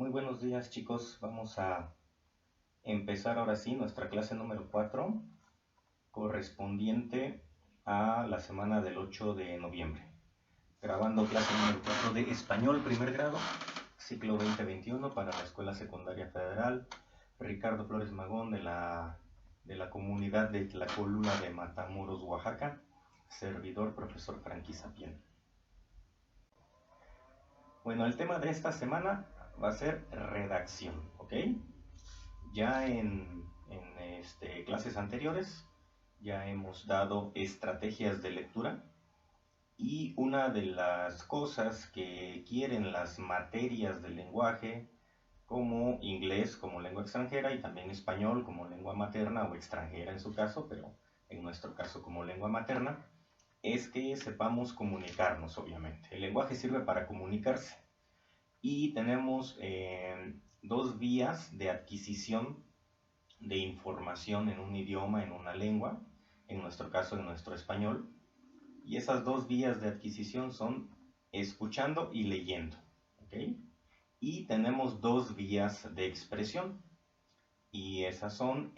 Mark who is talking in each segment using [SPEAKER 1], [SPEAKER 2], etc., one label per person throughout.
[SPEAKER 1] Muy buenos días, chicos. Vamos a empezar ahora sí nuestra clase número 4, correspondiente a la semana del 8 de noviembre. Grabando clase número 4 de Español primer grado, ciclo 2021 para la Escuela Secundaria Federal Ricardo Flores Magón de la comunidad de Tlacolula de Matamoros, Oaxaca. Servidor, profesor Frankie Sapien. Bueno, el tema de esta semana va a ser redacción, ¿ok? Ya en clases anteriores ya hemos dado estrategias de lectura y una de las cosas que quieren las materias del lenguaje, como inglés como lengua extranjera y también español como lengua materna o extranjera en su caso, pero en nuestro caso como lengua materna, es que sepamos comunicarnos, obviamente. El lenguaje sirve para comunicarse y tenemos dos vías de adquisición de información en un idioma, en una lengua, en nuestro caso en nuestro español, y esas dos vías de adquisición son escuchando y leyendo, ¿ok? Y tenemos dos vías de expresión, y esas son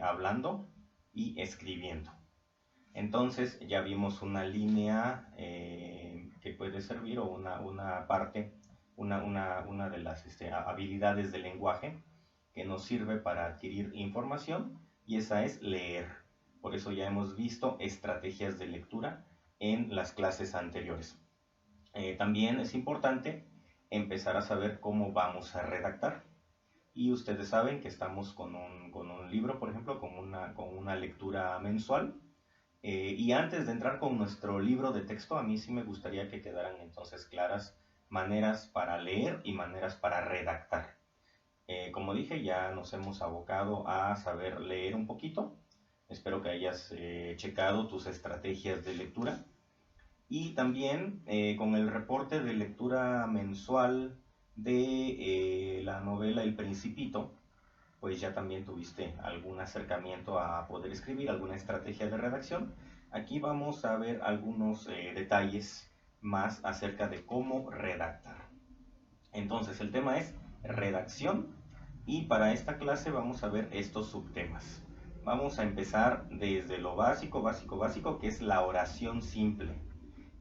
[SPEAKER 1] hablando y escribiendo. Entonces ya vimos una línea que puede servir o una parte, una de las habilidades del lenguaje que nos sirve para adquirir información, y esa es leer. Por eso ya hemos visto estrategias de lectura en las clases anteriores. También es importante empezar a saber cómo vamos a redactar. Y ustedes saben que estamos con un libro, por ejemplo, con una lectura mensual. Y antes de entrar con nuestro libro de texto, a mí sí me gustaría que quedaran entonces claras maneras para leer y maneras para redactar. Como dije, ya nos hemos abocado a saber leer un poquito. Espero que hayas checado tus estrategias de lectura. Y también con el reporte de lectura mensual de la novela El Principito, pues ya también tuviste algún acercamiento a poder escribir, alguna estrategia de redacción. Aquí vamos a ver algunos detalles más acerca de cómo redactar. Entonces el tema es redacción y para esta clase vamos a ver estos subtemas. Vamos a empezar desde lo básico, básico, que es la oración simple.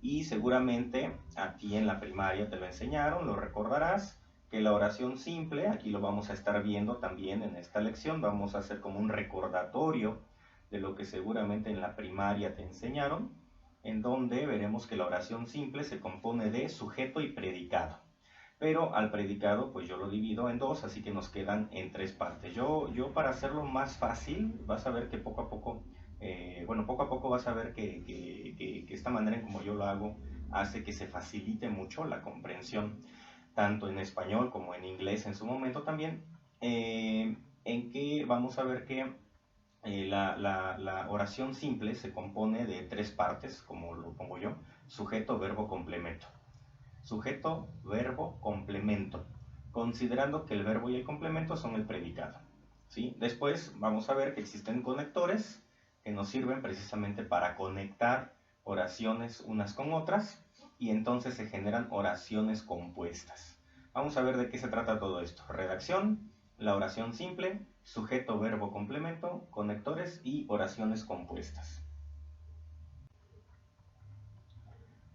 [SPEAKER 1] Y seguramente aquí en la primaria te lo enseñaron, lo recordarás, que la oración simple, aquí lo vamos a estar viendo también en esta lección, vamos a hacer como un recordatorio de lo que seguramente en la primaria te enseñaron, en donde veremos que la oración simple se compone de sujeto y predicado. Pero al predicado pues yo lo divido en dos, así que nos quedan en tres partes. Yo para hacerlo más fácil, vas a ver que poco a poco, poco a poco vas a ver que esta manera en como yo lo hago hace que se facilite mucho la comprensión, tanto en español como en inglés en su momento también, en que vamos a ver que la oración simple se compone de tres partes, como lo pongo yo: sujeto, verbo, complemento. Sujeto, verbo, complemento, considerando que el verbo y el complemento son el predicado, ¿sí? Después vamos a ver que existen conectores que nos sirven precisamente para conectar oraciones unas con otras, y entonces se generan oraciones compuestas. Vamos a ver de qué se trata todo esto: redacción, la oración simple, sujeto, verbo, complemento, conectores y oraciones compuestas.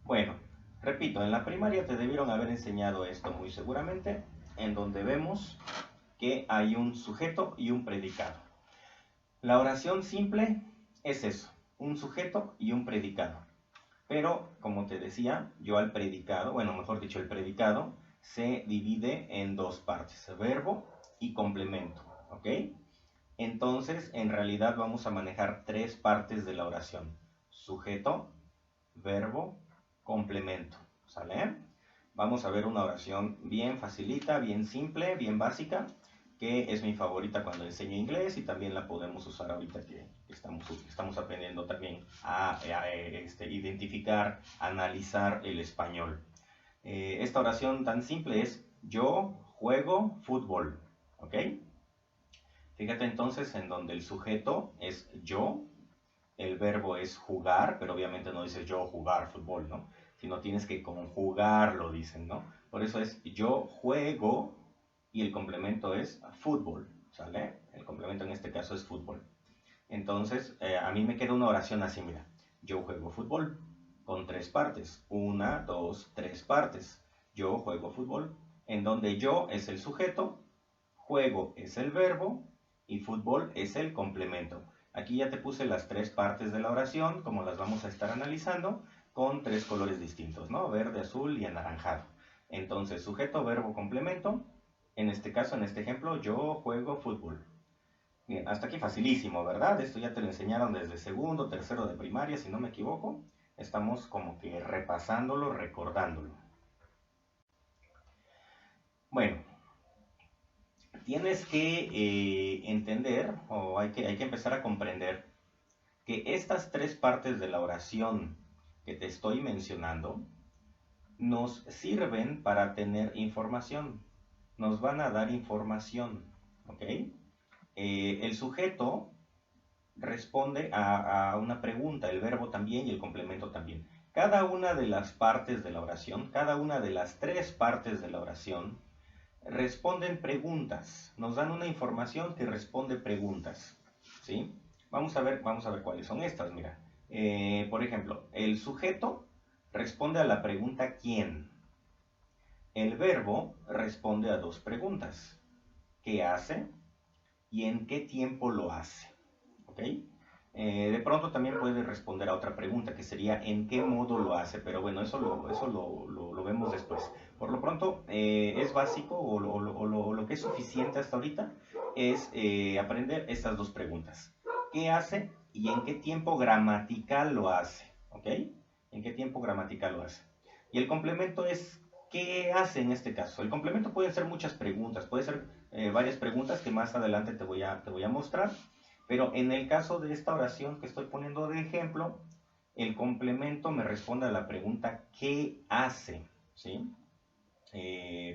[SPEAKER 1] Bueno, repito, en la primaria te debieron haber enseñado esto muy seguramente, en donde vemos que hay un sujeto y un predicado. La oración simple es eso, un sujeto y un predicado. Pero, como te decía, yo al predicado, bueno, mejor dicho, el predicado se divide en dos partes: verbo y complemento, ¿ok? Entonces, en realidad vamos a manejar tres partes de la oración: sujeto, verbo, complemento, ¿sale? Vamos a ver una oración bien facilita, bien simple, bien básica, que es mi favorita cuando enseño inglés, y también la podemos usar ahorita que estamos aprendiendo también a identificar, analizar el español. Esta oración tan simple es: yo juego fútbol, ¿ok? Fíjate entonces en donde el sujeto es yo, el verbo es jugar, pero obviamente no dices yo jugar fútbol, ¿no? Sino tienes que conjugarlo, dicen, ¿no? Por eso es yo juego y el complemento es fútbol, ¿sale? El complemento en este caso es fútbol. Entonces, a mí me queda una oración así, mira. Yo juego fútbol con 3 partes. 1, 2, 3 partes. Yo juego fútbol, en donde yo es el sujeto, juego es el verbo y fútbol es el complemento. Aquí ya te puse las 3 partes de la oración, como las vamos a estar analizando, con 3 colores distintos, ¿no? Verde, azul y anaranjado. Entonces, sujeto, verbo, complemento. En este caso, en este ejemplo, yo juego fútbol. Bien, hasta aquí facilísimo, ¿verdad? Esto ya te lo enseñaron desde segundo, tercero de primaria, si no me equivoco. Estamos como que repasándolo, recordándolo. Bueno, tienes que entender, o hay que empezar a comprender, que estas 3 partes de la oración que te estoy mencionando nos sirven para tener información. Nos van a dar información, ¿ok? El sujeto responde a una pregunta, el verbo también y el complemento también. Cada una de las partes de la oración, cada una de las 3 partes de la oración, responden preguntas, nos dan una información que responde preguntas, ¿sí? Vamos a ver cuáles son estas, mira. Por ejemplo, el sujeto responde a la pregunta ¿quién? El verbo responde a 2 preguntas. ¿Qué hace? ¿Y en qué tiempo lo hace? ¿Ok? De pronto también puede responder a otra pregunta, que sería ¿en qué modo lo hace? Pero bueno, eso lo vemos después. Por lo pronto, es básico o lo que es suficiente hasta ahorita es aprender estas 2 preguntas. ¿Qué hace y en qué tiempo gramatical lo hace? ¿Ok? ¿En qué tiempo gramatical lo hace? Y el complemento es ¿qué hace en este caso? El complemento puede ser muchas preguntas, puede ser varias preguntas que más adelante te voy a mostrar. Pero en el caso de esta oración que estoy poniendo de ejemplo, el complemento me responde a la pregunta ¿qué hace? ¿Sí?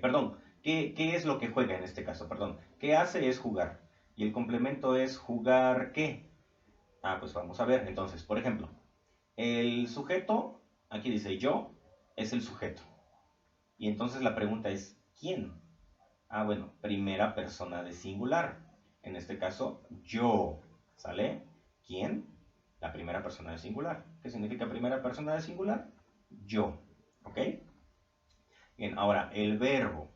[SPEAKER 1] Perdón, ¿qué es lo que juega en este caso? Perdón, ¿qué hace es jugar? Y el complemento es ¿jugar qué? Ah, pues vamos a ver. Entonces, por ejemplo, el sujeto, aquí dice yo, es el sujeto. Y entonces la pregunta es ¿quién? Ah, bueno, primera persona de singular. En este caso, yo. ¿Sale? ¿Quién? La primera persona de singular. ¿Qué significa primera persona de singular? Yo. ¿Ok? Bien, ahora, el verbo.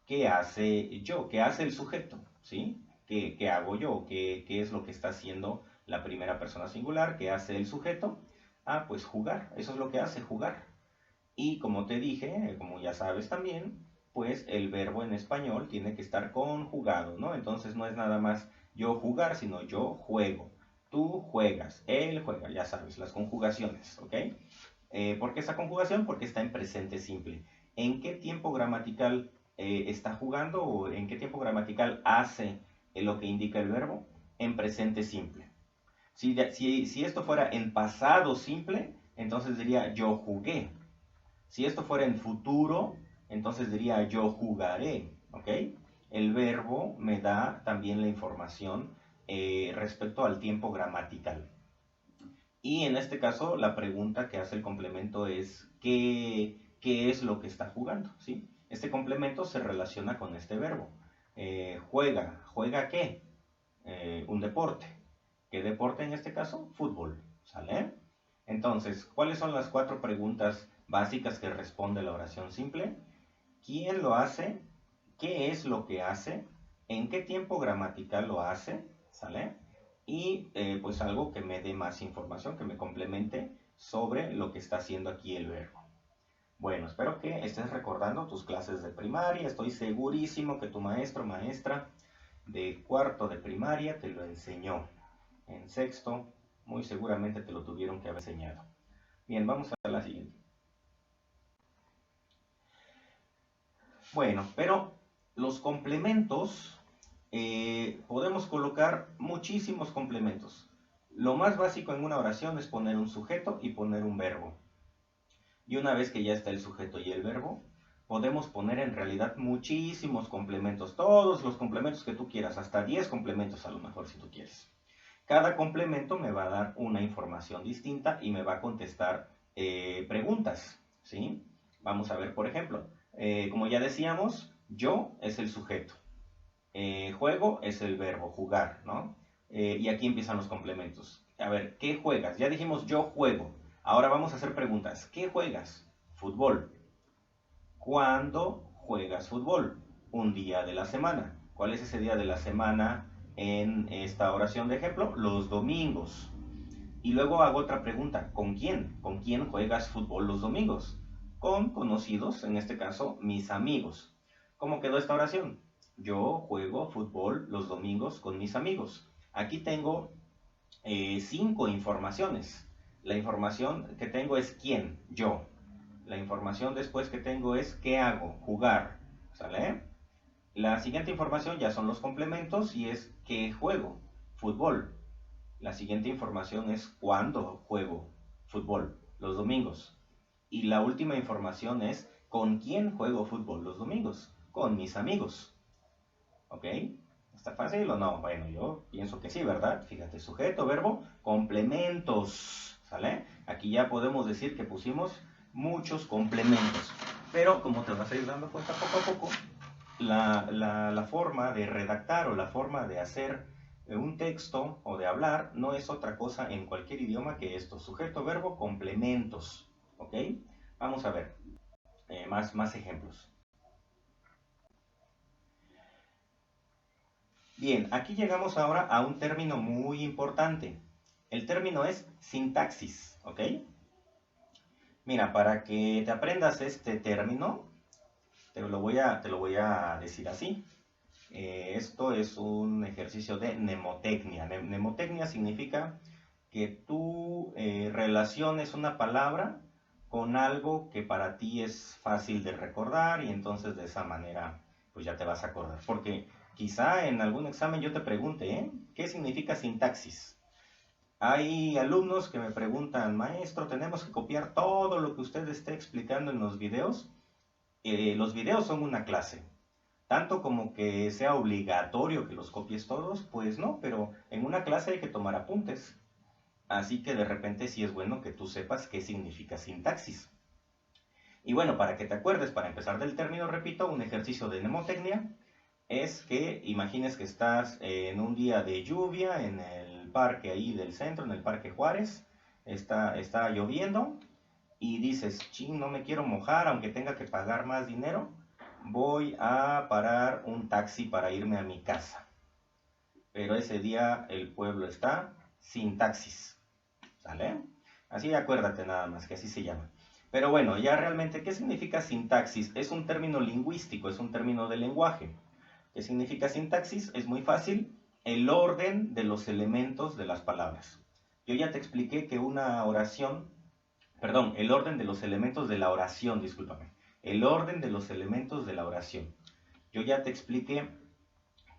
[SPEAKER 1] ¿Qué hace yo? ¿Qué hace el sujeto? ¿Sí? ¿Qué hago yo? ¿Qué es lo que está haciendo la primera persona singular? ¿Qué hace el sujeto? Ah, pues jugar. Eso es lo que hace, jugar. Y como te dije, como ya sabes también, pues el verbo en español tiene que estar conjugado, ¿no? Entonces no es nada más yo jugar, sino yo juego. Tú juegas, él juega, ya sabes, las conjugaciones, ¿ok? ¿Por qué esa conjugación? Porque está en presente simple. ¿En qué tiempo gramatical está jugando o en qué tiempo gramatical hace lo que indica el verbo? En presente simple. Si esto fuera en pasado simple, entonces diría yo jugué. Si esto fuera en futuro, entonces diría yo jugaré, ¿ok? El verbo me da también la información respecto al tiempo gramatical. Y en este caso, la pregunta que hace el complemento es ¿qué es lo que está jugando? ¿Sí? Este complemento se relaciona con este verbo. ¿Juega qué? Un deporte. ¿Qué deporte en este caso? Fútbol. ¿Sale? Entonces, ¿cuáles son las 4 preguntas básicas que responde la oración simple? ¿Quién lo hace? ¿Qué es lo que hace? ¿En qué tiempo gramatical lo hace? ¿Sale? Y pues algo que me dé más información, que me complemente sobre lo que está haciendo aquí el verbo. Bueno, espero que estés recordando tus clases de primaria. Estoy segurísimo que tu maestro o maestra de cuarto de primaria te lo enseñó. En sexto, muy seguramente te lo tuvieron que haber enseñado. Bien, vamos a la siguiente. Bueno, pero los complementos, podemos colocar muchísimos complementos. Lo más básico en una oración es poner un sujeto y poner un verbo. Y una vez que ya está el sujeto y el verbo, podemos poner en realidad muchísimos complementos, todos los complementos que tú quieras, hasta 10 complementos a lo mejor si tú quieres. Cada complemento me va a dar una información distinta y me va a contestar preguntas, ¿sí? Vamos a ver, por ejemplo, como ya decíamos, Yo es el sujeto. Juego es el verbo, jugar, ¿no? Y aquí empiezan los complementos. A ver, ¿qué juegas? Ya dijimos yo juego. Ahora vamos a hacer preguntas. ¿Qué juegas? Fútbol. ¿Cuándo juegas fútbol? Un día de la semana. ¿Cuál es ese día de la semana en esta oración de ejemplo? Los domingos. Y luego hago otra pregunta. ¿Con quién? ¿Con quién juegas fútbol los domingos? Con conocidos, en este caso, mis amigos. ¿Cómo quedó esta oración? Yo juego fútbol los domingos con mis amigos. Aquí tengo 5 informaciones. La información que tengo es quién, yo. La información después que tengo es qué hago, jugar. ¿Sale? La siguiente información ya son los complementos y es qué juego, fútbol. La siguiente información es cuándo juego fútbol, los domingos. Y la última información es con quién juego fútbol los domingos, con mis amigos. ¿Ok? ¿Está fácil o no? Bueno, yo pienso que sí, ¿verdad? Fíjate, sujeto, verbo, complementos. ¿Sale? Aquí ya podemos decir que pusimos muchos complementos. Pero como te vas a ir dando cuenta poco a poco, la forma de redactar o la forma de hacer un texto o de hablar no es otra cosa en cualquier idioma que esto, sujeto, verbo, complementos. ¿Ok? Vamos a ver más ejemplos. Bien, aquí llegamos ahora a un término muy importante. El término es sintaxis, ¿ok? Mira, para que te aprendas este término, te lo voy a decir así. Esto es un ejercicio de mnemotecnia. Mnemotecnia significa que tú relaciones una palabra con algo que para ti es fácil de recordar y entonces de esa manera pues ya te vas a acordar. Porque quizá en algún examen yo te pregunte, ¿qué significa sintaxis? Hay alumnos que me preguntan, maestro, ¿tenemos que copiar todo lo que usted esté explicando en los videos? Los videos son una clase. Tanto como que sea obligatorio que los copies todos, pues no, pero en una clase hay que tomar apuntes. Así que de repente sí es bueno que tú sepas qué significa sintaxis. Y bueno, para que te acuerdes, para empezar del término, repito, un ejercicio de mnemotecnia es que imagines que estás en un día de lluvia en el parque ahí del centro, en el Parque Juárez, está lloviendo y dices, ching, no me quiero mojar aunque tenga que pagar más dinero, voy a parar un taxi para irme a mi casa. Pero ese día el pueblo está sin taxis. ¿Sale? Así acuérdate nada más que así se llama. Pero bueno, ya realmente, ¿qué significa sintaxis? Es un término lingüístico, es un término de lenguaje. ¿Qué significa sintaxis? Es muy fácil, el orden de los elementos de las palabras. Yo ya te expliqué que una oración, perdón, el orden de los elementos de la oración, discúlpame, el orden de los elementos de la oración. Yo ya te expliqué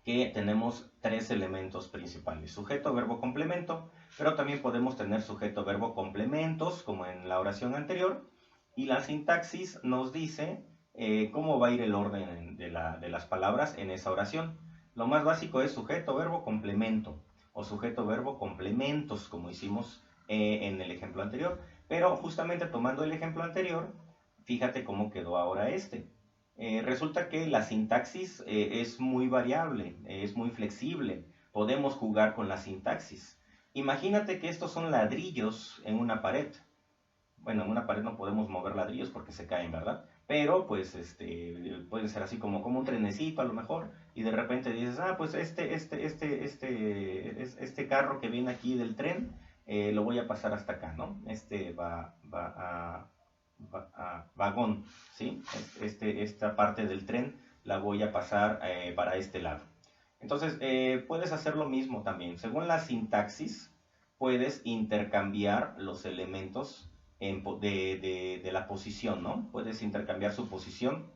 [SPEAKER 1] que tenemos 3 elementos principales, sujeto, verbo, complemento, pero también podemos tener sujeto, verbo, complementos, como en la oración anterior, y la sintaxis nos dice cómo va a ir el orden de las palabras en esa oración. Lo más básico es sujeto, verbo, complemento, o sujeto, verbo, complementos, como hicimos en el ejemplo anterior. Pero justamente tomando el ejemplo anterior, fíjate cómo quedó ahora este. Resulta que la sintaxis es muy variable, es muy flexible. Podemos jugar con la sintaxis. Imagínate que estos son ladrillos en una pared. Bueno, en una pared no podemos mover ladrillos porque se caen, ¿verdad? Pero pues pueden ser así como un trenecito a lo mejor y de repente dices, pues este carro que viene aquí del tren lo voy a pasar hasta acá, ¿no? Vagón, ¿sí? Esta parte del tren la voy a pasar para este lado. Entonces, puedes hacer lo mismo también. Según la sintaxis, puedes intercambiar los elementos de la posición, ¿no? Puedes intercambiar su posición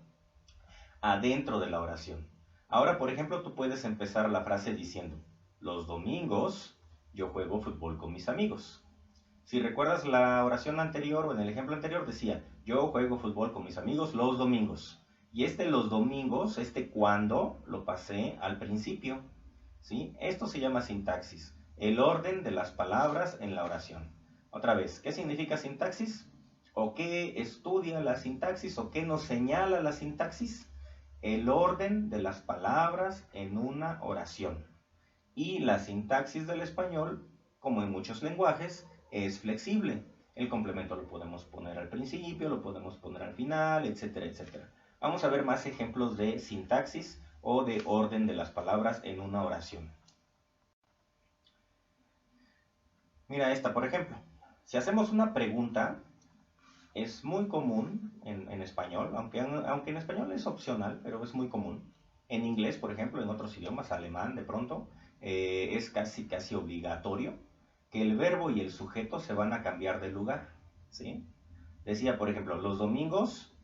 [SPEAKER 1] adentro de la oración. Ahora, por ejemplo, tú puedes empezar la frase diciendo, los domingos yo juego fútbol con mis amigos. Si recuerdas la oración anterior o en el ejemplo anterior decía, yo juego fútbol con mis amigos los domingos. Y los domingos, cuando, lo pasé al principio. ¿Sí? Esto se llama sintaxis, el orden de las palabras en la oración. Otra vez, ¿qué significa sintaxis? ¿O qué estudia la sintaxis? ¿O qué nos señala la sintaxis? el orden de las palabras en una oración. Y la sintaxis del español, como en muchos lenguajes, es flexible. El complemento lo podemos poner al principio, lo podemos poner al final, etcétera, etcétera. Vamos a ver más ejemplos de sintaxis o de orden de las palabras en una oración. Mira esta, por ejemplo. Si hacemos una pregunta, es muy común en español, aunque en español es opcional, pero es muy común. En inglés, por ejemplo, en otros idiomas, alemán de pronto, es casi obligatorio que el verbo y el sujeto se van a cambiar de lugar, ¿sí? Decía, por ejemplo, los domingos,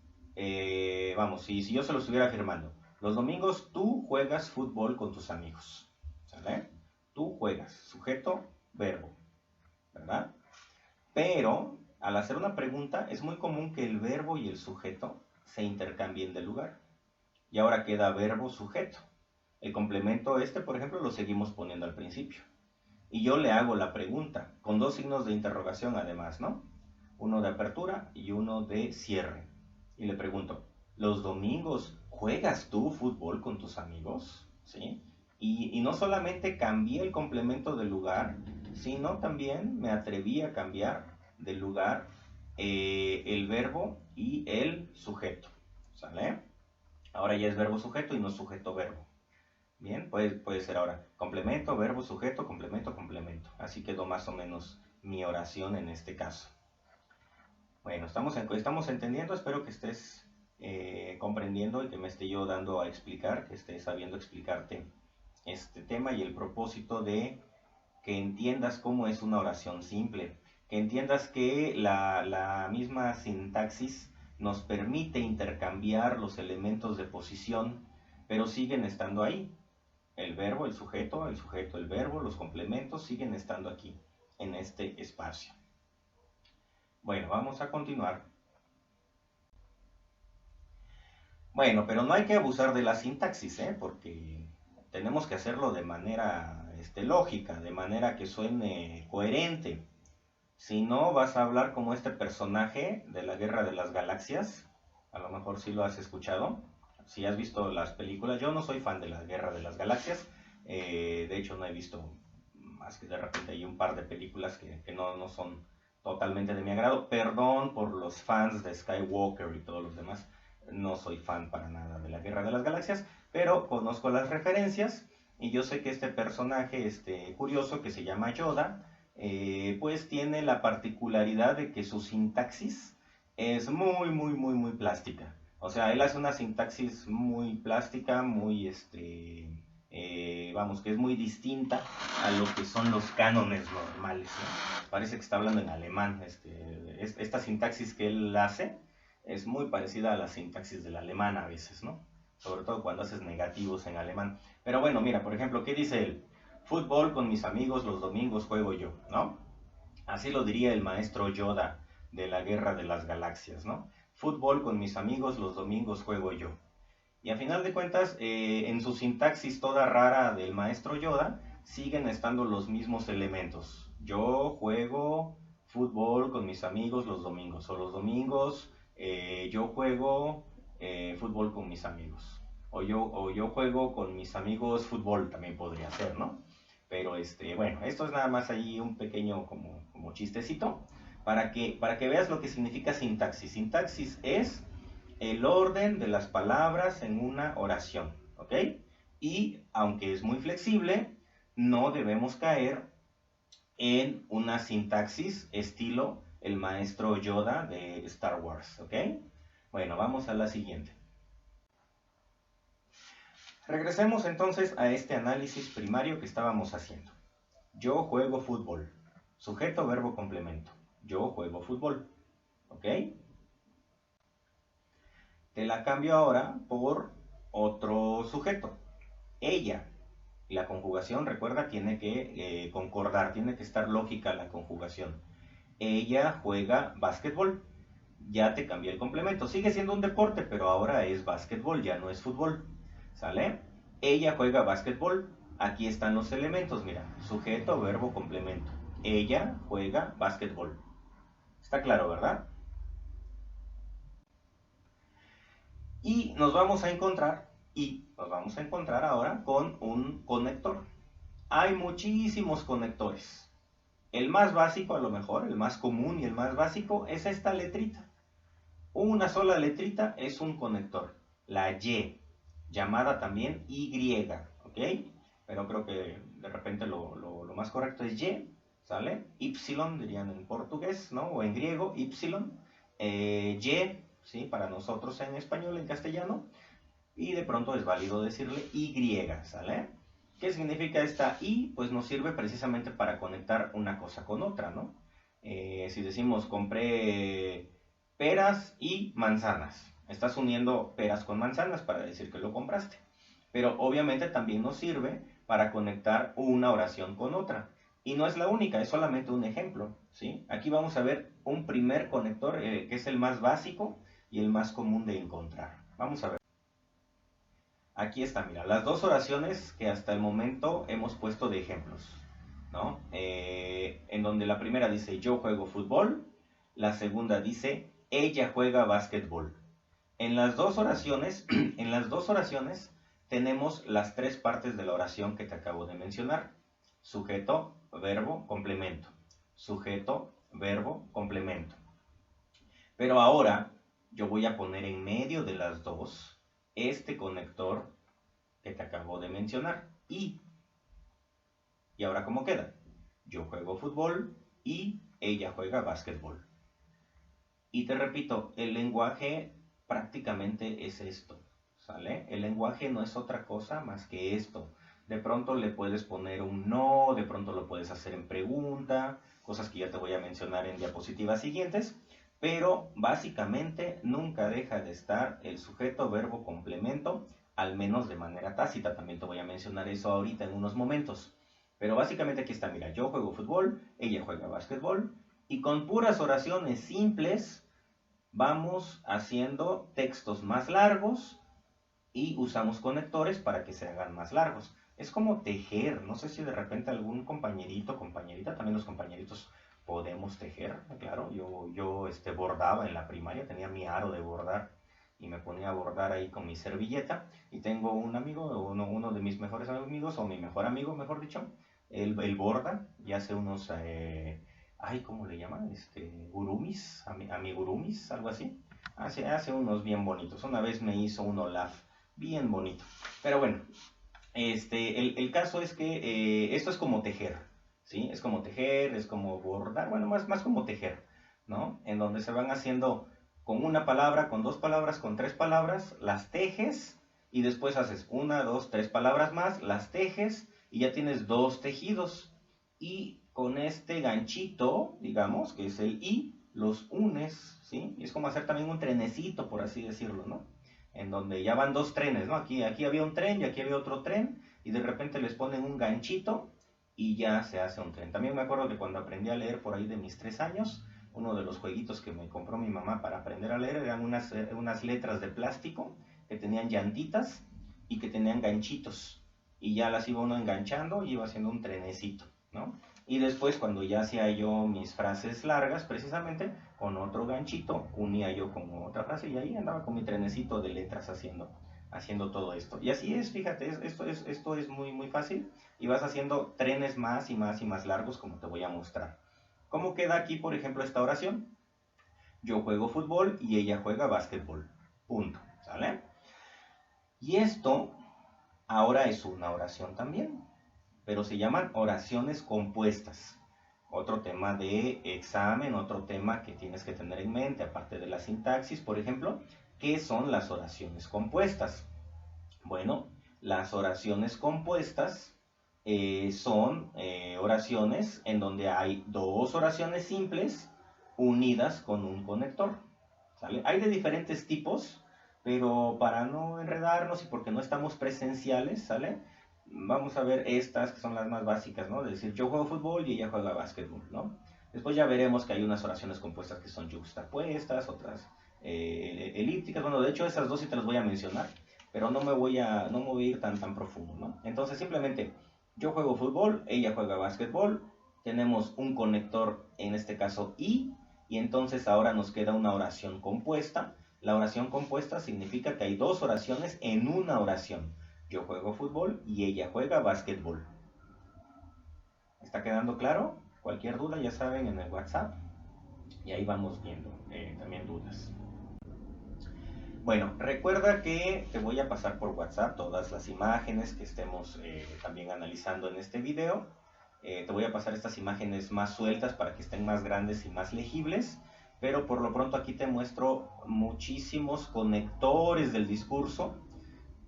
[SPEAKER 1] vamos, si yo se lo estuviera afirmando, los domingos tú juegas fútbol con tus amigos, ¿sale? Tú juegas, sujeto, verbo, ¿verdad? Pero al hacer una pregunta es muy común que el verbo y el sujeto se intercambien de lugar. Y ahora queda verbo sujeto. El complemento por ejemplo, lo seguimos poniendo al principio. Y yo le hago la pregunta, con dos signos de interrogación además, ¿no? Uno de apertura y uno de cierre. Y le pregunto, ¿los domingos juegas tú fútbol con tus amigos? ¿Sí? Y no solamente cambié el complemento del lugar, sino también me atreví a cambiar del lugar el verbo y el sujeto. ¿Sale? Ahora ya es verbo sujeto y no sujeto verbo. Bien, puede ser ahora complemento, verbo, sujeto, complemento, complemento. Así quedó más o menos mi oración en este caso. Bueno, estamos entendiendo, espero que estés comprendiendo y que me esté yo dando a explicar, que esté sabiendo explicarte este tema y el propósito de que entiendas cómo es una oración simple, que entiendas que la misma sintaxis nos permite intercambiar los elementos de posición, pero siguen estando ahí. El verbo, el sujeto, el verbo, los complementos siguen estando aquí, en este espacio. Bueno, vamos a continuar. Bueno, pero no hay que abusar de la sintaxis, porque tenemos que hacerlo de manera lógica, de manera que suene coherente. Si no, vas a hablar como este personaje de la Guerra de las Galaxias. A lo mejor sí lo has escuchado. Si has visto las películas, yo no soy fan de la Guerra de las Galaxias. De hecho, no he visto más que de repente hay un par de películas que no son totalmente de mi agrado. Perdón por los fans de Skywalker y todos los demás. No soy fan para nada de la Guerra de las Galaxias, pero conozco las referencias y yo sé que este personaje curioso que se llama Yoda, pues tiene la particularidad de que su sintaxis es muy plástica. O sea, él hace una sintaxis muy plástica, vamos, que es muy distinta a lo que son los cánones normales, ¿no? Parece que está hablando en alemán. Esta sintaxis que él hace es muy parecida a la sintaxis del alemán a veces, ¿no? Sobre todo cuando haces negativos en alemán. Pero bueno, mira, por ejemplo, ¿qué dice él? Fútbol con mis amigos los domingos juego yo, ¿no? Así lo diría el maestro Yoda de la Guerra de las Galaxias, ¿no? Fútbol con mis amigos los domingos juego yo. Y a final de cuentas, en su sintaxis toda rara del maestro Yoda, siguen estando los mismos elementos. Yo juego fútbol con mis amigos los domingos, o los domingos yo juego fútbol con mis amigos. O yo juego con mis amigos fútbol, también podría ser, ¿no? Pero bueno, esto es nada más ahí un pequeño como chistecito para que veas lo que significa sintaxis. Sintaxis es el orden de las palabras en una oración, ¿ok? Y aunque es muy flexible, no debemos caer en una sintaxis estilo el maestro Yoda de Star Wars, ¿ok? Bueno, vamos a la siguiente. Regresemos entonces a este análisis primario que estábamos haciendo. Yo juego fútbol. Sujeto, verbo, complemento. Yo juego fútbol, ¿ok? Te la cambio ahora por otro sujeto. Ella. Y la conjugación, recuerda, tiene que concordar, tiene que estar lógica la conjugación. Ella juega básquetbol. Ya te cambié el complemento. Sigue siendo un deporte, pero ahora es básquetbol, ya no es fútbol. ¿Sale? Ella juega básquetbol. Aquí están los elementos, mira. Sujeto, verbo, complemento. Ella juega básquetbol. Está claro, ¿verdad? Y nos vamos a encontrar, ahora con un conector. Hay muchísimos conectores. El más básico, a lo mejor, el más común y el más básico es esta letrita. Una sola letrita es un conector. La Y, llamada también Y, ¿ok? Pero creo que de repente lo más correcto es Y, ¿sale? Y, dirían en portugués, ¿no? O en griego, Y. Y, ¿sí? Para nosotros en español, en castellano. Y de pronto es válido decirle Y, ¿sale? ¿Qué significa esta I? Pues nos sirve precisamente para conectar una cosa con otra, ¿no? Si decimos compré peras y manzanas, estás uniendo peras con manzanas para decir que lo compraste. Pero obviamente también nos sirve para conectar una oración con otra. Y no es la única, es solamente un ejemplo, ¿sí? Aquí vamos a ver un primer conector que es el más básico y el más común de encontrar. Vamos a ver. Aquí está, mira, las dos oraciones que hasta el momento hemos puesto de ejemplos, ¿no? En donde la primera dice yo juego fútbol, la segunda dice ella juega básquetbol. En las dos oraciones, tenemos las tres partes de la oración que te acabo de mencionar: sujeto, verbo, complemento. Sujeto, verbo, complemento. Pero ahora yo voy a poner en medio de las dos este conector que te acabo de mencionar. Y ahora, ¿cómo queda? Yo juego fútbol y ella juega básquetbol. Y te repito, el lenguaje prácticamente es esto, ¿sale? El lenguaje no es otra cosa más que esto. De pronto le puedes poner un no, de pronto lo puedes hacer en pregunta, cosas que ya te voy a mencionar en diapositivas siguientes, pero básicamente nunca deja de estar el sujeto, verbo, complemento, al menos de manera tácita. También te voy a mencionar eso ahorita en unos momentos. Pero básicamente aquí está, mira, yo juego fútbol, ella juega básquetbol, y con puras oraciones simples vamos haciendo textos más largos y usamos conectores para que se hagan más largos. Es como tejer, no sé si de repente algún compañerito, compañerita, también los compañeritos podemos tejer, claro, yo bordaba en la primaria, tenía mi aro de bordar y me ponía a bordar ahí con mi servilleta, y tengo un amigo, uno de mis mejores amigos, o mi mejor amigo, mejor dicho, él borda y hace unos, ay, ¿cómo le llaman? Gurumis, amigurumis, algo así. Hace unos bien bonitos. Una vez me hizo un Olaf bien bonito. Pero bueno, el caso es que esto es como tejer, ¿sí? Es como tejer, es como bordar, bueno, más como tejer, ¿no? En donde se van haciendo con una palabra, con dos palabras, con tres palabras, las tejes, y después haces una, dos, tres palabras más, las tejes, y ya tienes dos tejidos. Y con este ganchito, digamos, que es el i, los unes, ¿sí? Y es como hacer también un trenecito, por así decirlo, ¿no? En donde ya van dos trenes, ¿no? Aquí había un tren y aquí había otro tren, y de repente les ponen un ganchito y ya se hace un tren. También me acuerdo que cuando aprendí a leer por ahí de mis 3 años, uno de los jueguitos que me compró mi mamá para aprender a leer eran unas letras de plástico que tenían llantitas y que tenían ganchitos. Y ya las iba uno enganchando y iba haciendo un trenecito, ¿no? Y después, cuando ya hacía yo mis frases largas, precisamente, con otro ganchito, unía yo con otra frase y ahí andaba con mi trenecito de letras haciendo todo esto. Y así es, fíjate, esto es muy, muy fácil, y vas haciendo trenes más y más y más largos, como te voy a mostrar. ¿Cómo queda aquí, por ejemplo, esta oración? Yo juego fútbol y ella juega básquetbol. Punto. ¿Sale? Y esto ahora es una oración también, pero se llaman oraciones compuestas. Otro tema de examen, otro tema que tienes que tener en mente, aparte de la sintaxis, por ejemplo, ¿qué son las oraciones compuestas? Bueno, las oraciones compuestas son oraciones en donde hay dos oraciones simples unidas con un conector, ¿sale? Hay de diferentes tipos, pero para no enredarnos y porque no estamos presenciales, ¿sale? Vamos a ver estas que son las más básicas, ¿no? De decir, yo juego fútbol y ella juega básquetbol, ¿no? Después ya veremos que hay unas oraciones compuestas que son yuxtapuestas, otras elípticas. Bueno, de hecho esas dos sí te las voy a mencionar, pero no me voy a ir tan profundo, ¿no? Entonces simplemente, yo juego fútbol, ella juega básquetbol, tenemos un conector, en este caso y entonces ahora nos queda una oración compuesta. La oración compuesta significa que hay dos oraciones en una oración. Yo juego fútbol y ella juega básquetbol. ¿Está quedando claro? Cualquier duda ya saben en el WhatsApp y ahí vamos viendo también dudas. Bueno, recuerda que te voy a pasar por WhatsApp todas las imágenes que estemos también analizando en este video. Te voy a pasar estas imágenes más sueltas para que estén más grandes y más legibles, pero por lo pronto aquí te muestro muchísimos conectores del discurso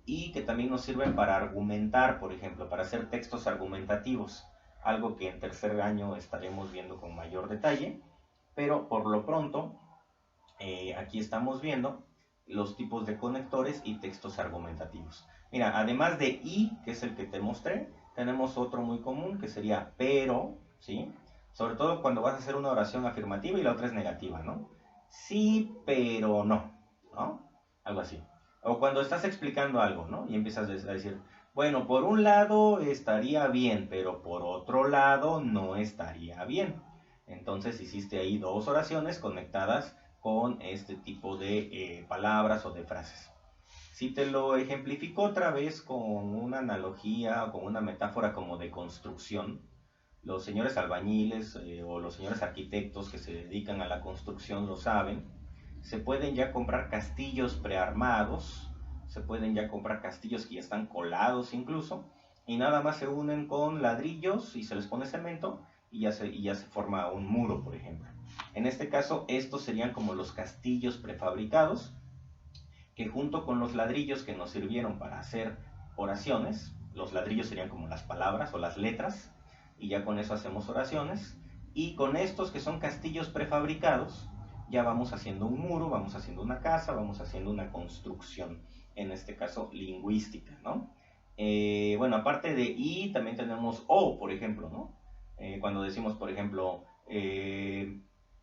[SPEAKER 1] y que también nos sirven para argumentar, por ejemplo, para hacer textos argumentativos, algo que en tercer año estaremos viendo con mayor detalle, pero por lo pronto aquí estamos viendo los tipos de conectores y textos argumentativos. Mira, además de y, que es el que te mostré, tenemos otro muy común que sería pero, ¿sí? Sobre todo cuando vas a hacer una oración afirmativa y la otra es negativa, ¿no? Sí, pero no, ¿no? Algo así. O cuando estás explicando algo, ¿no? Y empiezas a decir, bueno, por un lado estaría bien, pero por otro lado no estaría bien. Entonces hiciste ahí dos oraciones conectadas con este tipo de palabras o de frases. Si te lo ejemplifico otra vez con una analogía o con una metáfora como de construcción, los señores albañiles o los señores arquitectos que se dedican a la construcción lo saben, se pueden ya comprar castillos prearmados, se pueden ya comprar castillos que ya están colados incluso, y nada más se unen con ladrillos y se les pone cemento y ya se forma un muro, por ejemplo. En este caso, estos serían como los castillos prefabricados, que junto con los ladrillos que nos sirvieron para hacer oraciones, los ladrillos serían como las palabras o las letras, y ya con eso hacemos oraciones, y con estos que son castillos prefabricados, ya vamos haciendo un muro, vamos haciendo una casa, vamos haciendo una construcción, en este caso lingüística, ¿no? Bueno, aparte de y, también tenemos o, por ejemplo, ¿no? Cuando decimos, por ejemplo,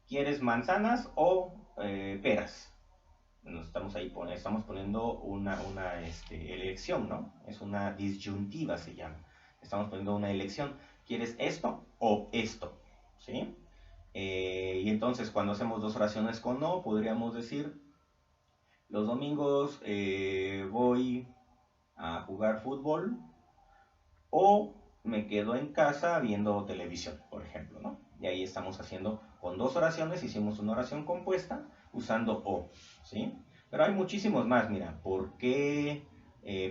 [SPEAKER 1] ¿quieres manzanas o peras? Nos estamos ahí estamos poniendo una elección, ¿no? Es una disyuntiva, se llama. Estamos poniendo una elección. ¿Quieres esto o esto? ¿Sí? Y entonces cuando hacemos dos oraciones con no, podríamos decir, los domingos voy a jugar fútbol o me quedo en casa viendo televisión, por ejemplo, ¿no? Y ahí estamos haciendo, con dos oraciones, hicimos una oración compuesta usando o, ¿sí? Pero hay muchísimos más, mira, ¿por qué?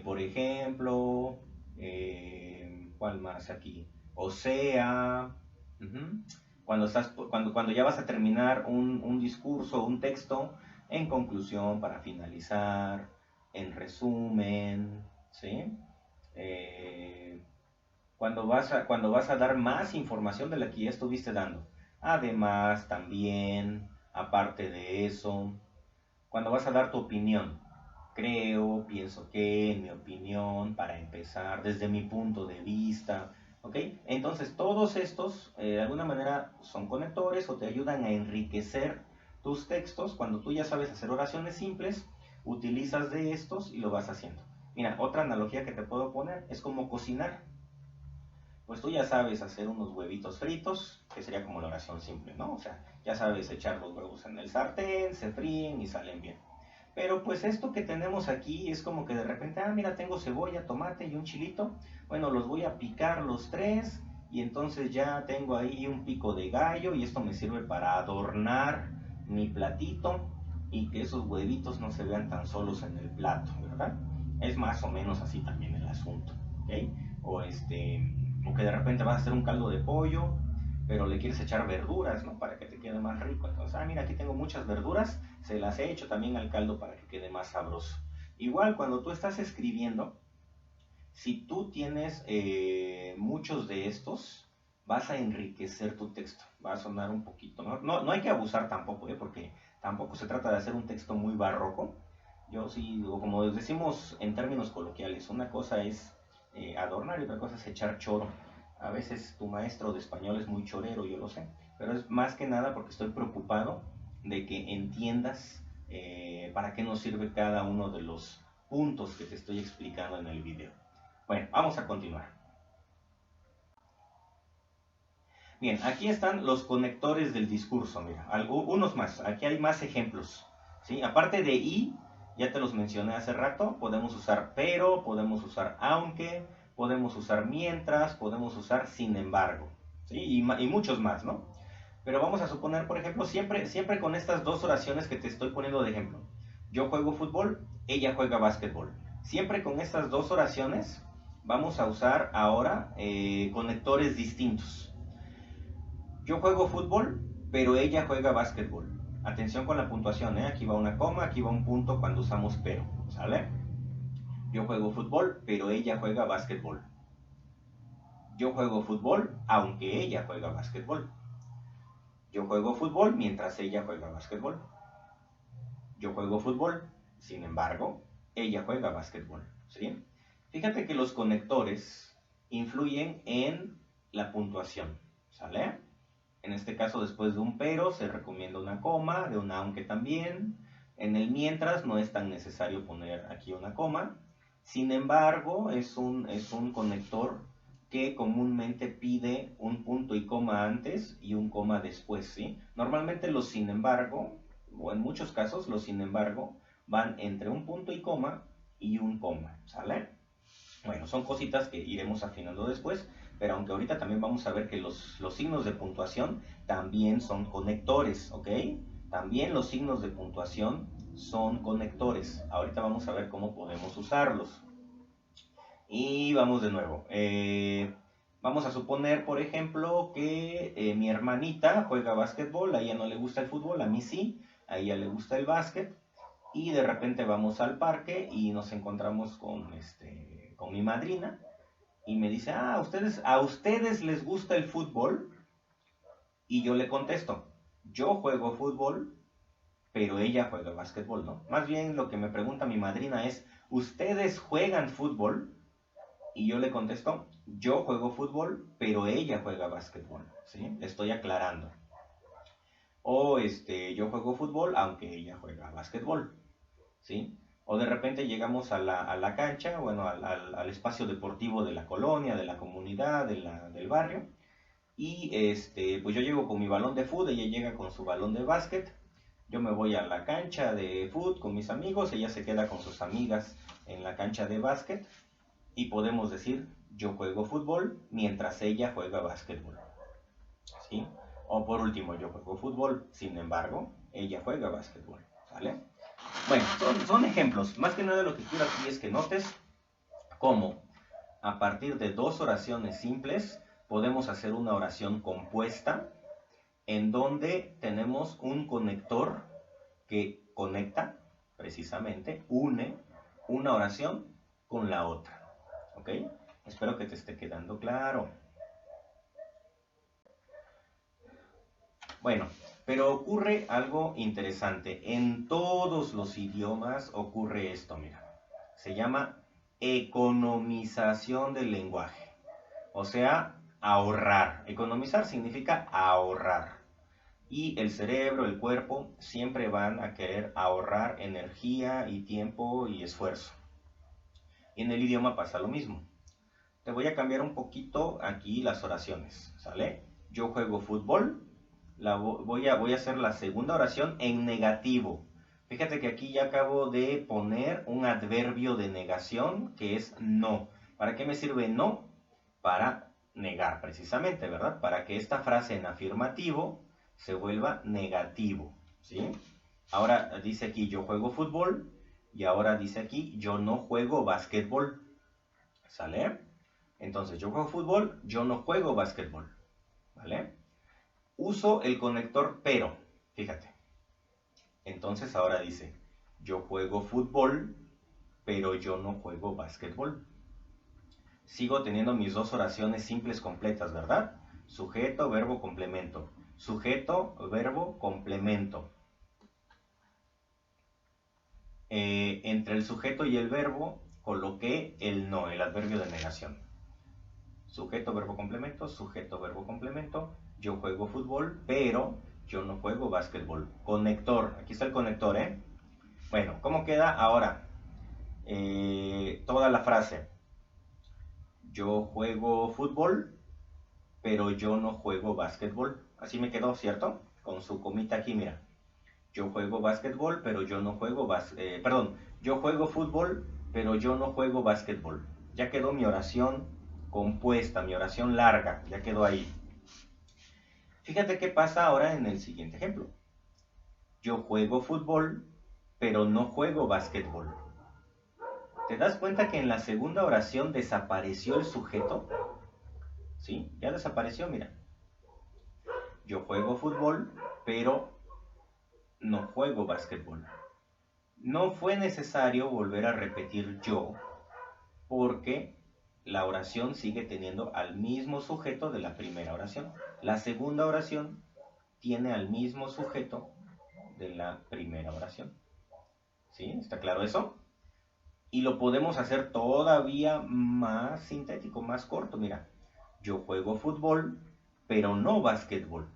[SPEAKER 1] Por ejemplo, ¿cuál más aquí? O sea, cuando ya vas a terminar un discurso, un texto, en conclusión, para finalizar, en resumen, ¿sí? Cuando vas a dar más información de la que ya estuviste dando. Además, también, aparte de eso, cuando vas a dar tu opinión. Creo, pienso que, en mi opinión, para empezar, desde mi punto de vista, ¿ok? Entonces, todos estos, de alguna manera, son conectores o te ayudan a enriquecer tus textos. Cuando tú ya sabes hacer oraciones simples, utilizas de estos y lo vas haciendo. Mira, otra analogía que te puedo poner es como cocinar. Pues tú ya sabes hacer unos huevitos fritos, que sería como la oración simple, ¿no? O sea, ya sabes echar los huevos en el sartén, se fríen y salen bien. Pero pues esto que tenemos aquí es como que de repente, mira, tengo cebolla, tomate y un chilito. Bueno, los voy a picar los tres y entonces ya tengo ahí un pico de gallo y esto me sirve para adornar mi platito y que esos huevitos no se vean tan solos en el plato, ¿verdad? Es más o menos así también el asunto, ¿ok? O o que de repente vas a hacer un caldo de pollo, pero le quieres echar verduras, ¿no? Para que te quede más rico. Entonces, mira, aquí tengo muchas verduras, se las he hecho también al caldo para que quede más sabroso. Igual, cuando tú estás escribiendo, si tú tienes muchos de estos, vas a enriquecer tu texto. Va a sonar un poquito, ¿no? No hay que abusar tampoco, porque tampoco se trata de hacer un texto muy barroco. Yo sí, o como decimos en términos coloquiales, una cosa es adornar y otra cosa es echar choro. A veces tu maestro de español es muy chorero, yo lo sé, pero es más que nada porque estoy preocupado de que entiendas para qué nos sirve cada uno de los puntos que te estoy explicando en el video. Bueno, vamos a continuar. Bien, aquí están los conectores del discurso, mira, unos más, aquí hay más ejemplos. ¿sí? Aparte de y, ya te los mencioné hace rato, podemos usar pero, podemos usar aunque, podemos usar mientras, podemos usar sin embargo, ¿sí? Y muchos más, ¿no? Pero vamos a suponer, por ejemplo, siempre con estas dos oraciones que te estoy poniendo de ejemplo. Yo juego fútbol, ella juega básquetbol. Siempre con estas dos oraciones vamos a usar ahora conectores distintos. Yo juego fútbol, pero ella juega básquetbol. Atención con la puntuación, ¿eh? Aquí va una coma, aquí va un punto cuando usamos pero, ¿sale? Yo juego fútbol, pero ella juega básquetbol. Yo juego fútbol, aunque ella juega básquetbol. Yo juego fútbol mientras ella juega básquetbol. Yo juego fútbol, sin embargo, ella juega básquetbol, ¿sí? Fíjate que los conectores influyen en la puntuación, ¿sale? En este caso, después de un pero, se recomienda una coma, de un aunque también. En el mientras no es tan necesario poner aquí una coma. Sin embargo, es un conector que comúnmente pide un punto y coma antes y un coma después, ¿sí? Normalmente los sin embargo, o en muchos casos los sin embargo, van entre un punto y un coma, ¿sale? Bueno, son cositas que iremos afinando después, pero aunque ahorita también vamos a ver que los signos de puntuación también son conectores, ¿ok? También los signos de puntuación son conectores. Ahorita vamos a ver cómo podemos usarlos. Y vamos de nuevo. Vamos a suponer, por ejemplo, que mi hermanita juega básquetbol, a ella no le gusta el fútbol, a mí sí, a ella le gusta el básquet, y de repente vamos al parque y nos encontramos con mi madrina, y me dice, ¿a ustedes les gusta el fútbol? Y yo le contesto, yo juego fútbol, pero ella juega básquetbol, ¿no? Más bien lo que me pregunta mi madrina es, ¿ustedes juegan fútbol? Y yo le contesto, yo juego fútbol, pero ella juega básquetbol, ¿sí? Le estoy aclarando. O yo juego fútbol, aunque ella juega básquetbol, ¿sí? O de repente llegamos a la cancha, bueno, al espacio deportivo de la colonia, de la comunidad, del barrio, y pues yo llego con mi balón de fútbol, ella llega con su balón de básquet, yo me voy a la cancha de fútbol con mis amigos, ella se queda con sus amigas en la cancha de básquet, y podemos decir, yo juego fútbol mientras ella juega básquetbol, ¿sí? O por último, yo juego fútbol, sin embargo, ella juega básquetbol, ¿sale? Bueno, son ejemplos. Más que nada lo que quiero aquí es que notes cómo a partir de dos oraciones simples podemos hacer una oración compuesta en donde tenemos un conector que conecta, precisamente, une una oración con la otra. ¿Ok? Espero que te esté quedando claro. Bueno, pero ocurre algo interesante. En todos los idiomas ocurre esto, mira. Se llama economización del lenguaje. O sea, ahorrar. Economizar significa ahorrar. Y el cerebro, el cuerpo, siempre van a querer ahorrar energía y tiempo y esfuerzo. Y en el idioma pasa lo mismo. Te voy a cambiar un poquito aquí las oraciones, ¿sale? Yo juego fútbol, voy a hacer la segunda oración en negativo. Fíjate que aquí ya acabo de poner un adverbio de negación que es no. ¿Para qué me sirve no? Para negar precisamente, ¿verdad? Para que esta frase en afirmativo se vuelva negativo, ¿sí? Ahora dice aquí yo juego fútbol y ahora dice aquí yo no juego básquetbol, ¿sale? Entonces, yo juego fútbol, yo no juego básquetbol, ¿vale? Uso el conector pero, fíjate. Entonces ahora dice, yo juego fútbol, pero yo no juego básquetbol. Sigo teniendo mis dos oraciones simples completas, ¿verdad? Sujeto, verbo, complemento. Sujeto, verbo, complemento. Entre el sujeto y el verbo coloqué el no, el adverbio de negación. Sujeto, verbo, complemento, sujeto, verbo, complemento. Yo juego fútbol, pero yo no juego básquetbol. Conector, aquí está el conector, ¿eh? Bueno, ¿cómo queda ahora? Toda la frase. Yo juego fútbol, pero yo no juego básquetbol. Así me quedó, ¿cierto? Con su comita aquí, mira. Yo juego básquetbol, pero yo no juego yo juego fútbol, pero yo no juego básquetbol. Ya quedó mi oración compuesta, mi oración larga, ya quedó ahí. Fíjate qué pasa ahora en el siguiente ejemplo. Yo juego fútbol, pero no juego básquetbol. ¿Te das cuenta que en la segunda oración desapareció el sujeto? ¿Sí? Ya desapareció, mira. Yo juego fútbol, pero no juego básquetbol. No fue necesario volver a repetir yo, porque la oración sigue teniendo al mismo sujeto de la primera oración. La segunda oración tiene al mismo sujeto de la primera oración. ¿Sí? ¿Está claro eso? Y lo podemos hacer todavía más sintético, más corto. Mira, yo juego fútbol, pero no básquetbol.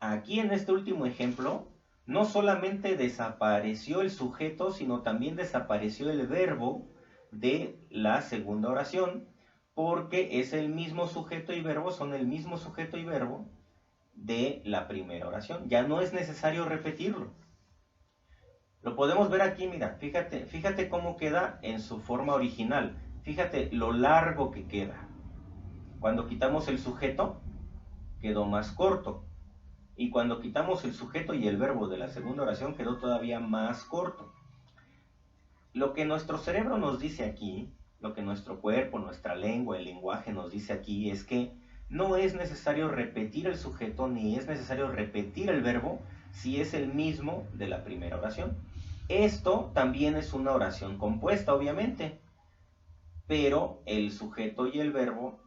[SPEAKER 1] Aquí en este último ejemplo, no solamente desapareció el sujeto, sino también desapareció el verbo de la segunda oración, porque es el mismo sujeto y verbo, son el mismo sujeto y verbo de la primera oración. Ya no es necesario repetirlo. Lo podemos ver aquí, mira, fíjate cómo queda en su forma original. Fíjate lo largo que queda. Cuando quitamos el sujeto, quedó más corto. Y cuando quitamos el sujeto y el verbo de la segunda oración, quedó todavía más corto. Lo que nuestro cerebro nos dice aquí, lo que nuestro cuerpo, nuestra lengua, el lenguaje nos dice aquí, es que no es necesario repetir el sujeto ni es necesario repetir el verbo si es el mismo de la primera oración. Esto también es una oración compuesta, obviamente, pero el sujeto y el verbo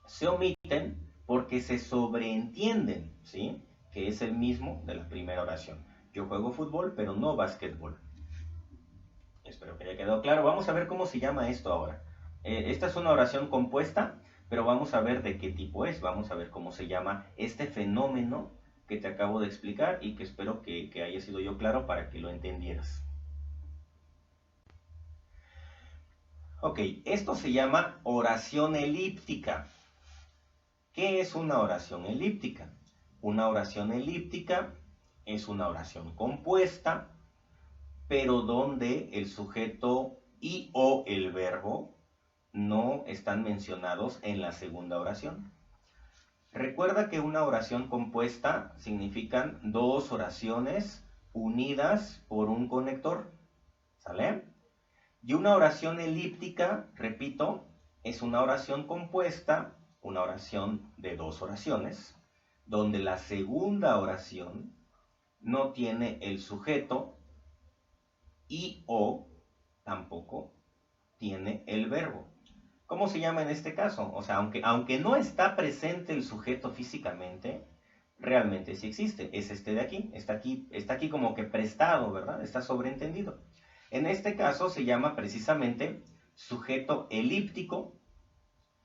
[SPEAKER 1] se omiten porque se sobreentienden, ¿sí? Que es el mismo de la primera oración. Yo juego fútbol, pero no básquetbol. Espero que haya quedado claro. Vamos a ver cómo se llama esto ahora. Esta es una oración compuesta, pero vamos a ver de qué tipo es. Vamos a ver cómo se llama este fenómeno que te acabo de explicar y que espero que haya sido yo claro para que lo entendieras. Ok, esto se llama oración elíptica. ¿Qué es una oración elíptica? Una oración elíptica es una oración compuesta, pero donde el sujeto y o el verbo no están mencionados en la segunda oración. Recuerda que una oración compuesta significan dos oraciones unidas por un conector. ¿Sale? Y una oración elíptica, repito, es una oración compuesta, una oración de dos oraciones, donde la segunda oración no tiene el sujeto y o tampoco tiene el verbo. ¿Cómo se llama en este caso? O sea, aunque no está presente el sujeto físicamente, realmente sí existe. Es este de aquí. Está aquí como que prestado, ¿verdad? Está sobreentendido. En este caso se llama precisamente sujeto elíptico.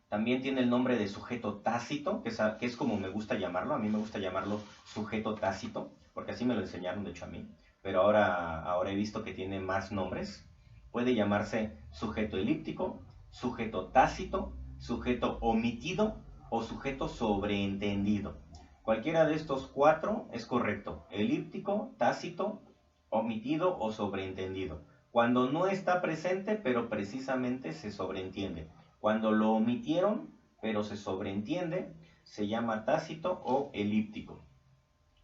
[SPEAKER 1] También tiene el nombre de sujeto tácito, que es como me gusta llamarlo. A mí me gusta llamarlo sujeto tácito, porque así me lo enseñaron, de hecho, a mí. Pero ahora he visto que tiene más nombres. Puede llamarse sujeto elíptico, sujeto tácito, sujeto omitido o sujeto sobreentendido. Cualquiera de estos cuatro es correcto: elíptico, tácito, omitido o sobreentendido. Cuando no está presente, pero precisamente se sobreentiende. Cuando lo omitieron, pero se sobreentiende, se llama tácito o elíptico,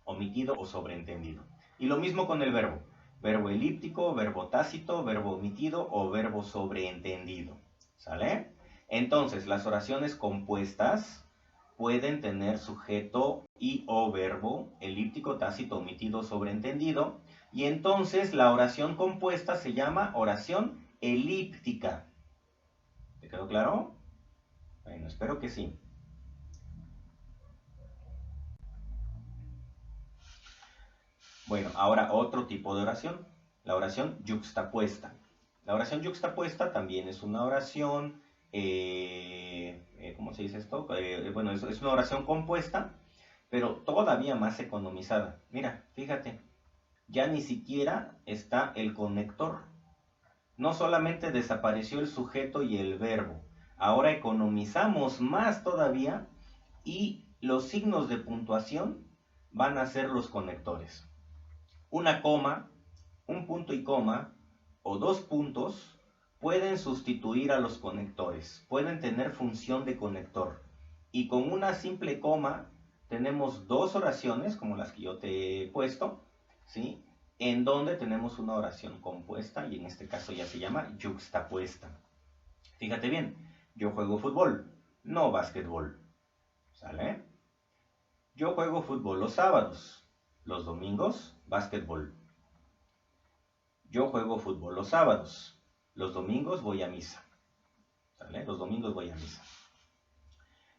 [SPEAKER 1] omitido o sobreentendido. Y lo mismo con el verbo. Verbo elíptico, verbo tácito, verbo omitido o verbo sobreentendido. ¿Sale? Entonces, las oraciones compuestas pueden tener sujeto y o verbo, elíptico, tácito, omitido, sobreentendido. Y entonces la oración compuesta se llama oración elíptica. ¿Te quedó claro? Bueno, espero que sí. Bueno, ahora otro tipo de oración, la oración yuxtapuesta. La oración yuxtapuesta también es una oración, ¿cómo se dice esto? Bueno, es una oración compuesta, pero todavía más economizada. Mira, fíjate, ya ni siquiera está el conector. No solamente desapareció el sujeto y el verbo, ahora economizamos más todavía y los signos de puntuación van a ser los conectores. una coma, un punto y coma o dos puntos pueden sustituir a los conectores, pueden tener función de conector. Y con una simple coma tenemos dos oraciones, como las que yo te he puesto, ¿sí? En donde tenemos una oración compuesta, y en este caso ya se llama yuxtapuesta. Fíjate bien, yo juego fútbol, no básquetbol, ¿sale? Yo juego fútbol los sábados, los domingos, básquetbol. Yo juego fútbol los sábados, los domingos voy a misa, ¿sale? Los domingos voy a misa.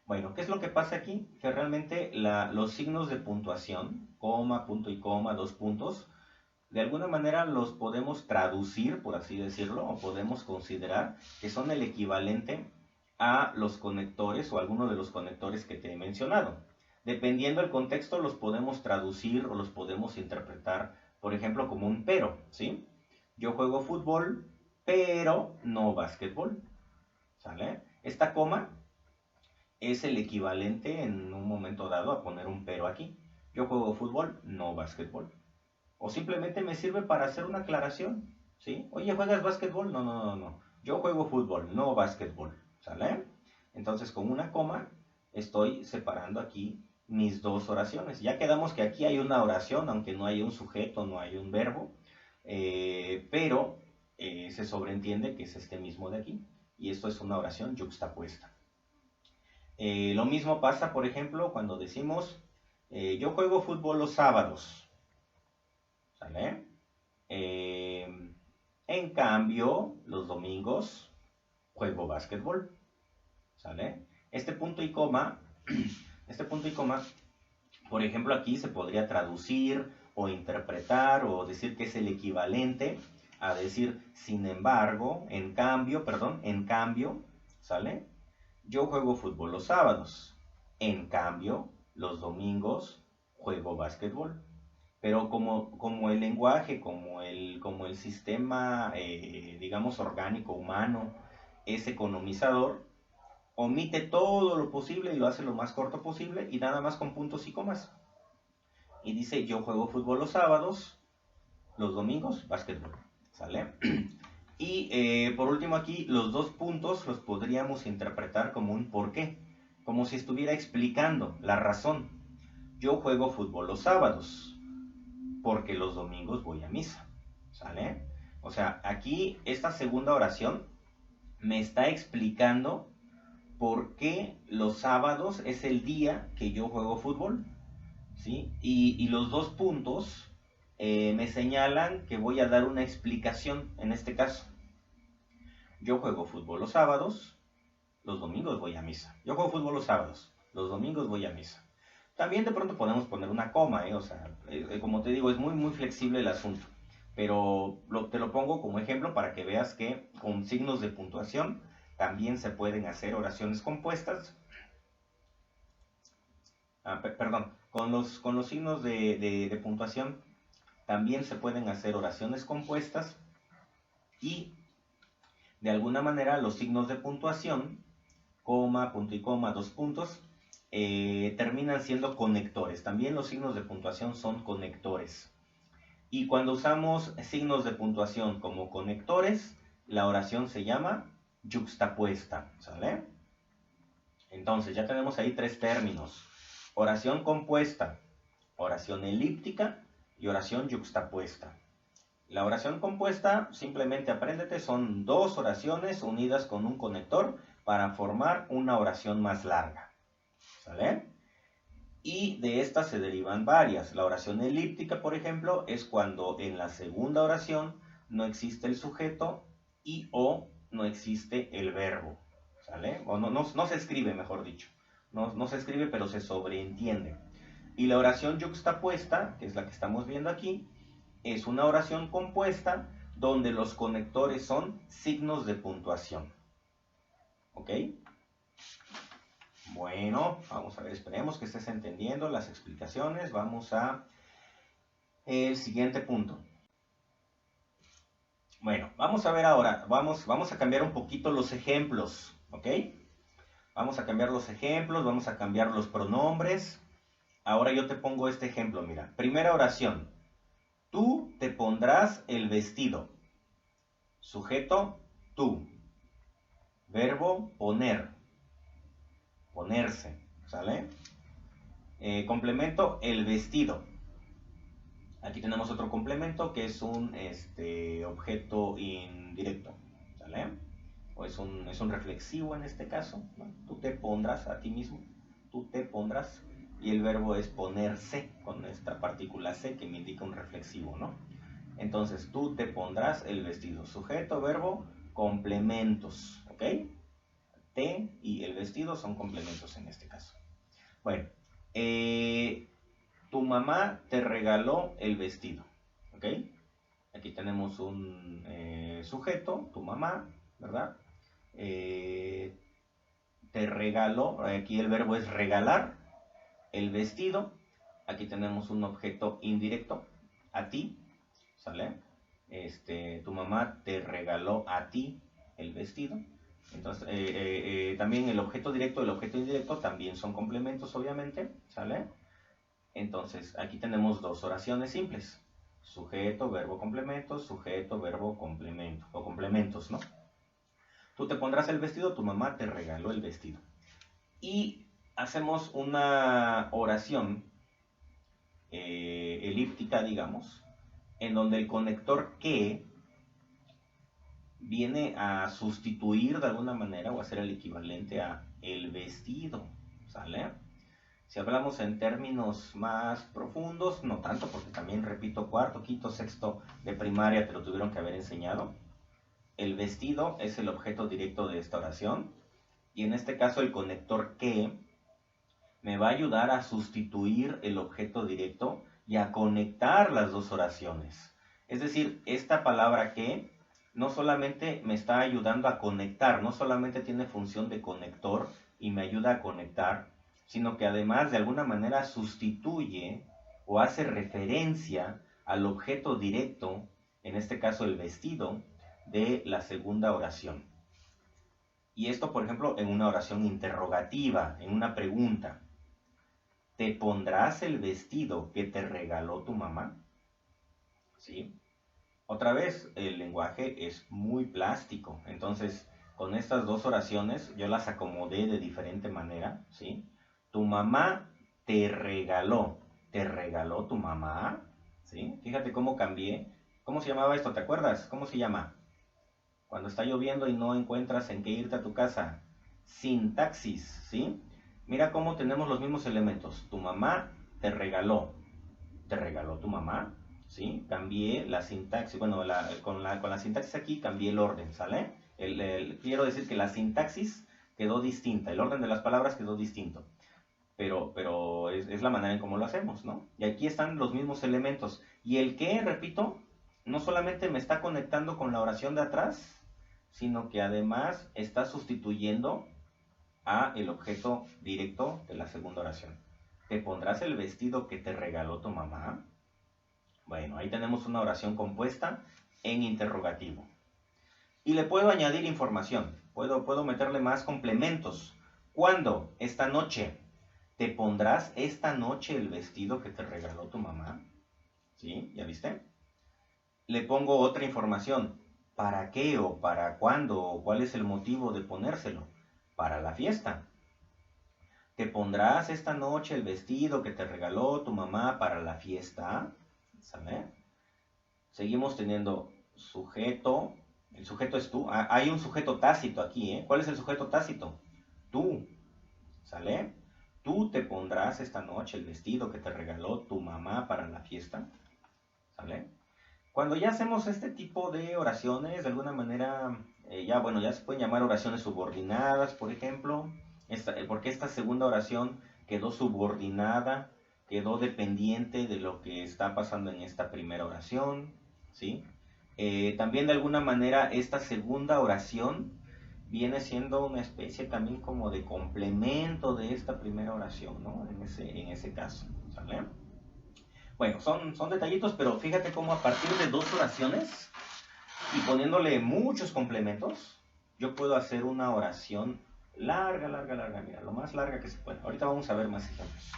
[SPEAKER 1] Bueno, ¿qué es lo que pasa aquí? Que realmente los signos de puntuación, coma, punto y coma, dos puntos, de alguna manera los podemos traducir, por así decirlo, o podemos considerar que son el equivalente a los conectores o alguno de los conectores que te he mencionado. Dependiendo del contexto, los podemos traducir o los podemos interpretar, por ejemplo, como un pero, ¿sí? Yo juego fútbol, pero no básquetbol, ¿sale? Esta coma es el equivalente en un momento dado a poner un pero aquí. Yo juego fútbol, no básquetbol. O simplemente me sirve para hacer una aclaración, ¿sí? Oye, ¿juegas básquetbol? No, no, no, no. Yo juego fútbol, no básquetbol, ¿sale? Entonces con una coma estoy separando aquí mis dos oraciones. Ya quedamos que aquí hay una oración, aunque no hay un sujeto, no hay un verbo, pero se sobreentiende que es este mismo de aquí. Y esto es una oración yuxtapuesta. Lo mismo pasa, por ejemplo, cuando decimos, yo juego fútbol los sábados, ¿sale? En cambio, los domingos juego básquetbol, ¿sale? Este punto y coma, por ejemplo, aquí se podría traducir o interpretar o decir que es el equivalente a decir, sin embargo, en cambio, ¿sale? Yo juego fútbol los sábados, en cambio, los domingos juego básquetbol. Pero como el lenguaje, como el sistema, digamos, orgánico, humano, es economizador, omite todo lo posible y lo hace lo más corto posible y nada más con puntos y comas. Y dice, yo juego fútbol los sábados, los domingos, básquetbol, ¿sale? Y por último aquí, los dos puntos los podríamos interpretar como un porqué, como si estuviera explicando la razón. Yo juego fútbol los sábados, porque los domingos voy a misa, ¿sale? O sea, aquí esta segunda oración me está explicando por qué los sábados es el día que yo juego fútbol, ¿sí? Y los dos puntos me señalan que voy a dar una explicación en este caso. Yo juego fútbol los sábados, los domingos voy a misa. Yo juego fútbol los sábados, los domingos voy a misa. También de pronto podemos poner una coma, o sea, como te digo, es muy, muy flexible el asunto. Pero te lo pongo como ejemplo para que veas que con signos de puntuación también se pueden hacer oraciones compuestas. Perdón, con los signos de puntuación también se pueden hacer oraciones compuestas y de alguna manera los signos de puntuación, coma, punto y coma, dos puntos, terminan siendo conectores. También los signos de puntuación son conectores. Y cuando usamos signos de puntuación como conectores, la oración se llama yuxtapuesta, ¿sale? Entonces ya tenemos ahí tres términos: oración compuesta, oración elíptica y oración yuxtapuesta. La oración compuesta, simplemente apréndete, son dos oraciones unidas con un conector para formar una oración más larga, ¿sale? Y de estas se derivan varias. La oración elíptica, por ejemplo, es cuando en la segunda oración no existe el sujeto y o no existe el verbo, ¿sale? O no se escribe, mejor dicho. No se escribe, pero se sobreentiende. Y la oración yuxtapuesta, que es la que estamos viendo aquí, es una oración compuesta donde los conectores son signos de puntuación. ¿Ok? Bueno, vamos a ver, esperemos que estés entendiendo las explicaciones. Vamos a el siguiente punto. Bueno, vamos a ver ahora, vamos a cambiar un poquito los ejemplos, ¿ok? Vamos a cambiar los ejemplos, vamos a cambiar los pronombres. Ahora yo te pongo este ejemplo, mira. Primera oración. Tú te pondrás el vestido. Sujeto, tú. Verbo, poner. Ponerse, ¿sale? Complemento, el vestido. Aquí tenemos otro complemento que es un objeto indirecto, ¿sale? O es un reflexivo en este caso, ¿no? Tú te pondrás a ti mismo, tú te pondrás, y el verbo es ponerse, con esta partícula se que me indica un reflexivo, ¿no? Entonces, tú te pondrás el vestido. Sujeto, verbo, complementos, ¿ok? Te y el vestido son complementos en este caso. Bueno, tu mamá te regaló el vestido, ¿ok? Aquí tenemos un sujeto, tu mamá, ¿verdad? Te regaló, aquí el verbo es regalar, el vestido. Aquí tenemos un objeto indirecto, a ti, ¿sale? Tu mamá te regaló a ti el vestido. Entonces, también el objeto directo y el objeto indirecto también son complementos, obviamente, ¿sale? Entonces, aquí tenemos dos oraciones simples. Sujeto, verbo, complemento, sujeto, verbo, complemento, o complementos, ¿no? Tú te pondrás el vestido, tu mamá te regaló el vestido. Y hacemos una oración elíptica, digamos, en donde el conector que viene a sustituir de alguna manera o a ser el equivalente a el vestido, ¿sale? Si hablamos en términos más profundos, no tanto, porque también, repito, cuarto, quinto, sexto de primaria te lo tuvieron que haber enseñado. El vestido es el objeto directo de esta oración, y en este caso el conector que me va a ayudar a sustituir el objeto directo y a conectar las dos oraciones. Es decir, esta palabra que no solamente me está ayudando a conectar, no solamente tiene función de conector y me ayuda a conectar, sino que además de alguna manera sustituye o hace referencia al objeto directo, en este caso el vestido, de la segunda oración. Y esto, por ejemplo, en una oración interrogativa, en una pregunta. ¿Te pondrás el vestido que te regaló tu mamá? ¿Sí? Otra vez, el lenguaje es muy plástico. Entonces, con estas dos oraciones, yo las acomodé de diferente manera, ¿sí? Tu mamá te regaló. ¿Te regaló tu mamá? ¿Sí? Fíjate cómo cambié. ¿Cómo se llamaba esto? ¿Te acuerdas? ¿Cómo se llama? Cuando está lloviendo y no encuentras en qué irte a tu casa. Sintaxis, ¿sí? Mira cómo tenemos los mismos elementos. Tu mamá te regaló. ¿Te regaló tu mamá? ¿Sí? Cambié la sintaxis. Bueno, con la sintaxis aquí cambié el orden, ¿sale? Quiero decir que la sintaxis quedó distinta. El orden de las palabras quedó distinto. Pero es la manera en cómo lo hacemos, ¿no? Y aquí están los mismos elementos. Y el que, repito, no solamente me está conectando con la oración de atrás, sino que además está sustituyendo a el objeto directo de la segunda oración. ¿Te pondrás el vestido que te regaló tu mamá? Bueno, ahí tenemos una oración compuesta en interrogativo. Y le puedo añadir información. Puedo meterle más complementos. ¿Cuándo? Esta noche. ¿Te pondrás esta noche el vestido que te regaló tu mamá? ¿Sí? ¿Ya viste? Le pongo otra información. ¿Para qué o para cuándo o cuál es el motivo de ponérselo? Para la fiesta. ¿Te pondrás esta noche el vestido que te regaló tu mamá para la fiesta? ¿Sale? Seguimos teniendo sujeto. El sujeto es tú. Hay un sujeto tácito aquí, ¿eh? ¿Cuál es el sujeto tácito? Tú. ¿Sale? ¿Tú te pondrás esta noche el vestido que te regaló tu mamá para la fiesta? ¿Sale? Cuando ya hacemos este tipo de oraciones, de alguna manera, ya se pueden llamar oraciones subordinadas, por ejemplo, porque esta segunda oración quedó subordinada, quedó dependiente de lo que está pasando en esta primera oración, ¿sí? También de alguna manera esta segunda oración viene siendo una especie también como de complemento de esta primera oración, ¿no? En ese caso, ¿sale? Bueno, son detallitos, pero fíjate cómo a partir de dos oraciones y poniéndole muchos complementos, yo puedo hacer una oración larga, mira, lo más larga que se pueda. Ahorita vamos a ver más ejemplos.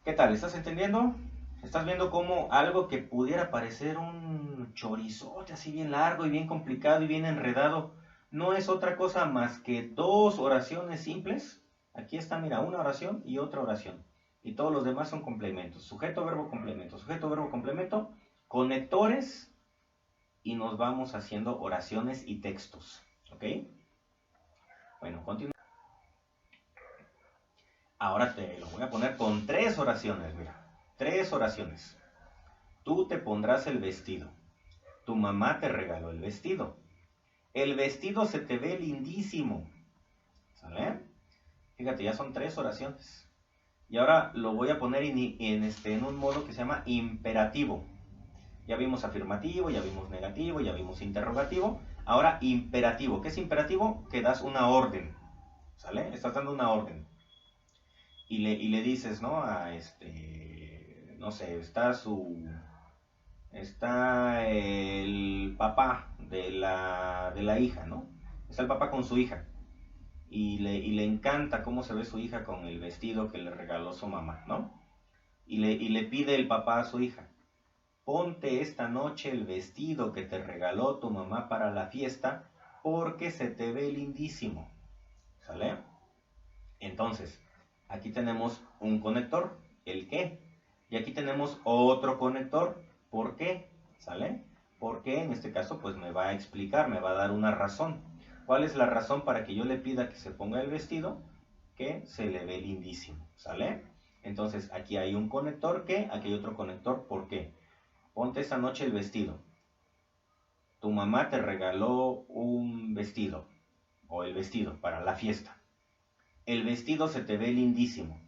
[SPEAKER 1] ¿Qué tal? ¿Estás entendiendo? Estás viendo cómo algo que pudiera parecer un chorizote así bien largo y bien complicado y bien enredado, no es otra cosa más que dos oraciones simples. Aquí está, mira, una oración y otra oración. Y todos los demás son complementos. Sujeto, verbo, complemento. Sujeto, verbo, complemento. Conectores. Y nos vamos haciendo oraciones y textos. ¿Ok? Bueno, continúa. Ahora te lo voy a poner con tres oraciones, mira. Tres oraciones. Tú te pondrás el vestido. Tu mamá te regaló el vestido. El vestido se te ve lindísimo. ¿Sale? Fíjate, ya son tres oraciones. Y ahora lo voy a poner en un modo que se llama imperativo. Ya vimos afirmativo, ya vimos negativo, ya vimos interrogativo. Ahora imperativo. ¿Qué es imperativo? Que das una orden. ¿Sale? Estás dando una orden. Y le dices, ¿no? No sé, está el papá de la hija, ¿no? Está el papá con su hija. Y le encanta cómo se ve su hija con el vestido que le regaló su mamá, ¿no? Y le pide el papá a su hija, ponte esta noche el vestido que te regaló tu mamá para la fiesta porque se te ve lindísimo. ¿Sale? Entonces, aquí tenemos un conector, el qué. Y aquí tenemos otro conector, ¿por qué? ¿Sale? Porque en este caso pues me va a explicar, me va a dar una razón. ¿Cuál es la razón para que yo le pida que se ponga el vestido? Que se le ve lindísimo, ¿sale? Entonces aquí hay un conector ¿qué? Aquí hay otro conector ¿por qué? Ponte esta noche el vestido. Tu mamá te regaló un vestido o el vestido para la fiesta. El vestido se te ve lindísimo.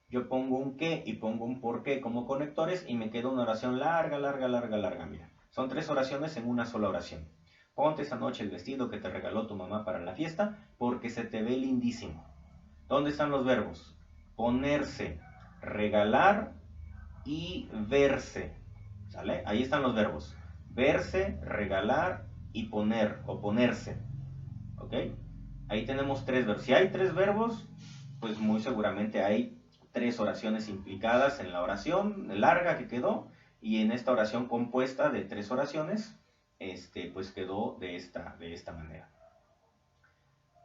[SPEAKER 1] Yo pongo un qué y pongo un por qué como conectores y me queda una oración larga, larga, larga, larga. Mira, son tres oraciones en una sola oración. Ponte esta noche el vestido que te regaló tu mamá para la fiesta porque se te ve lindísimo. ¿Dónde están los verbos? Ponerse, regalar y verse. ¿Sale? Ahí están los verbos. Verse, regalar y poner o ponerse. ¿Ok? Ahí tenemos tres verbos. Si hay tres verbos, pues muy seguramente hay tres oraciones implicadas en la oración larga que quedó y en esta oración compuesta de tres oraciones, pues quedó de esta manera.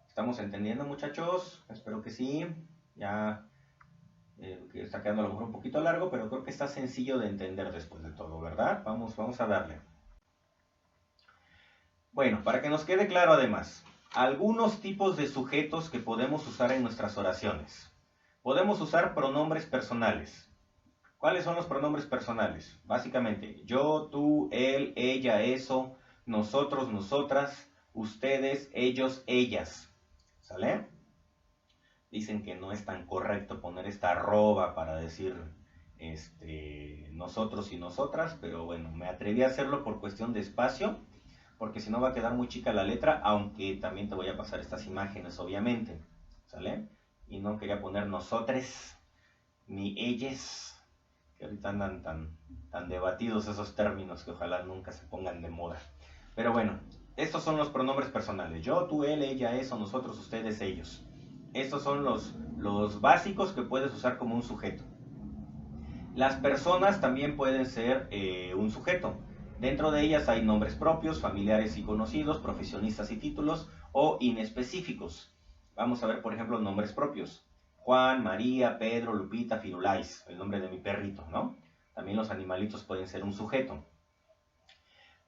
[SPEAKER 1] ¿Estamos entendiendo, muchachos? Espero que sí. Ya que está quedando a lo mejor un poquito largo, pero creo que está sencillo de entender después de todo, ¿verdad? Vamos a darle. Bueno, para que nos quede claro además, algunos tipos de sujetos que podemos usar en nuestras oraciones. Podemos usar pronombres personales. ¿Cuáles son los pronombres personales? Básicamente, yo, tú, él, ella, eso, nosotros, nosotras, ustedes, ellos, ellas. ¿Sale? Dicen que no es tan correcto poner esta arroba para decir nosotros y nosotras, pero bueno, me atreví a hacerlo por cuestión de espacio, porque si no va a quedar muy chica la letra, aunque también te voy a pasar estas imágenes, obviamente, ¿sale? Y no quería poner nosotres, ni ellas, que ahorita andan tan debatidos esos términos que ojalá nunca se pongan de moda. Pero bueno, estos son los pronombres personales, yo, tú, él, ella, eso, nosotros, ustedes, ellos. Estos son los básicos que puedes usar como un sujeto. Las personas también pueden ser un sujeto. Dentro de ellas hay nombres propios, familiares y conocidos, profesionistas y títulos o inespecíficos. Vamos a ver, por ejemplo, nombres propios. Juan, María, Pedro, Lupita, Firulais, el nombre de mi perrito, ¿no? También los animalitos pueden ser un sujeto.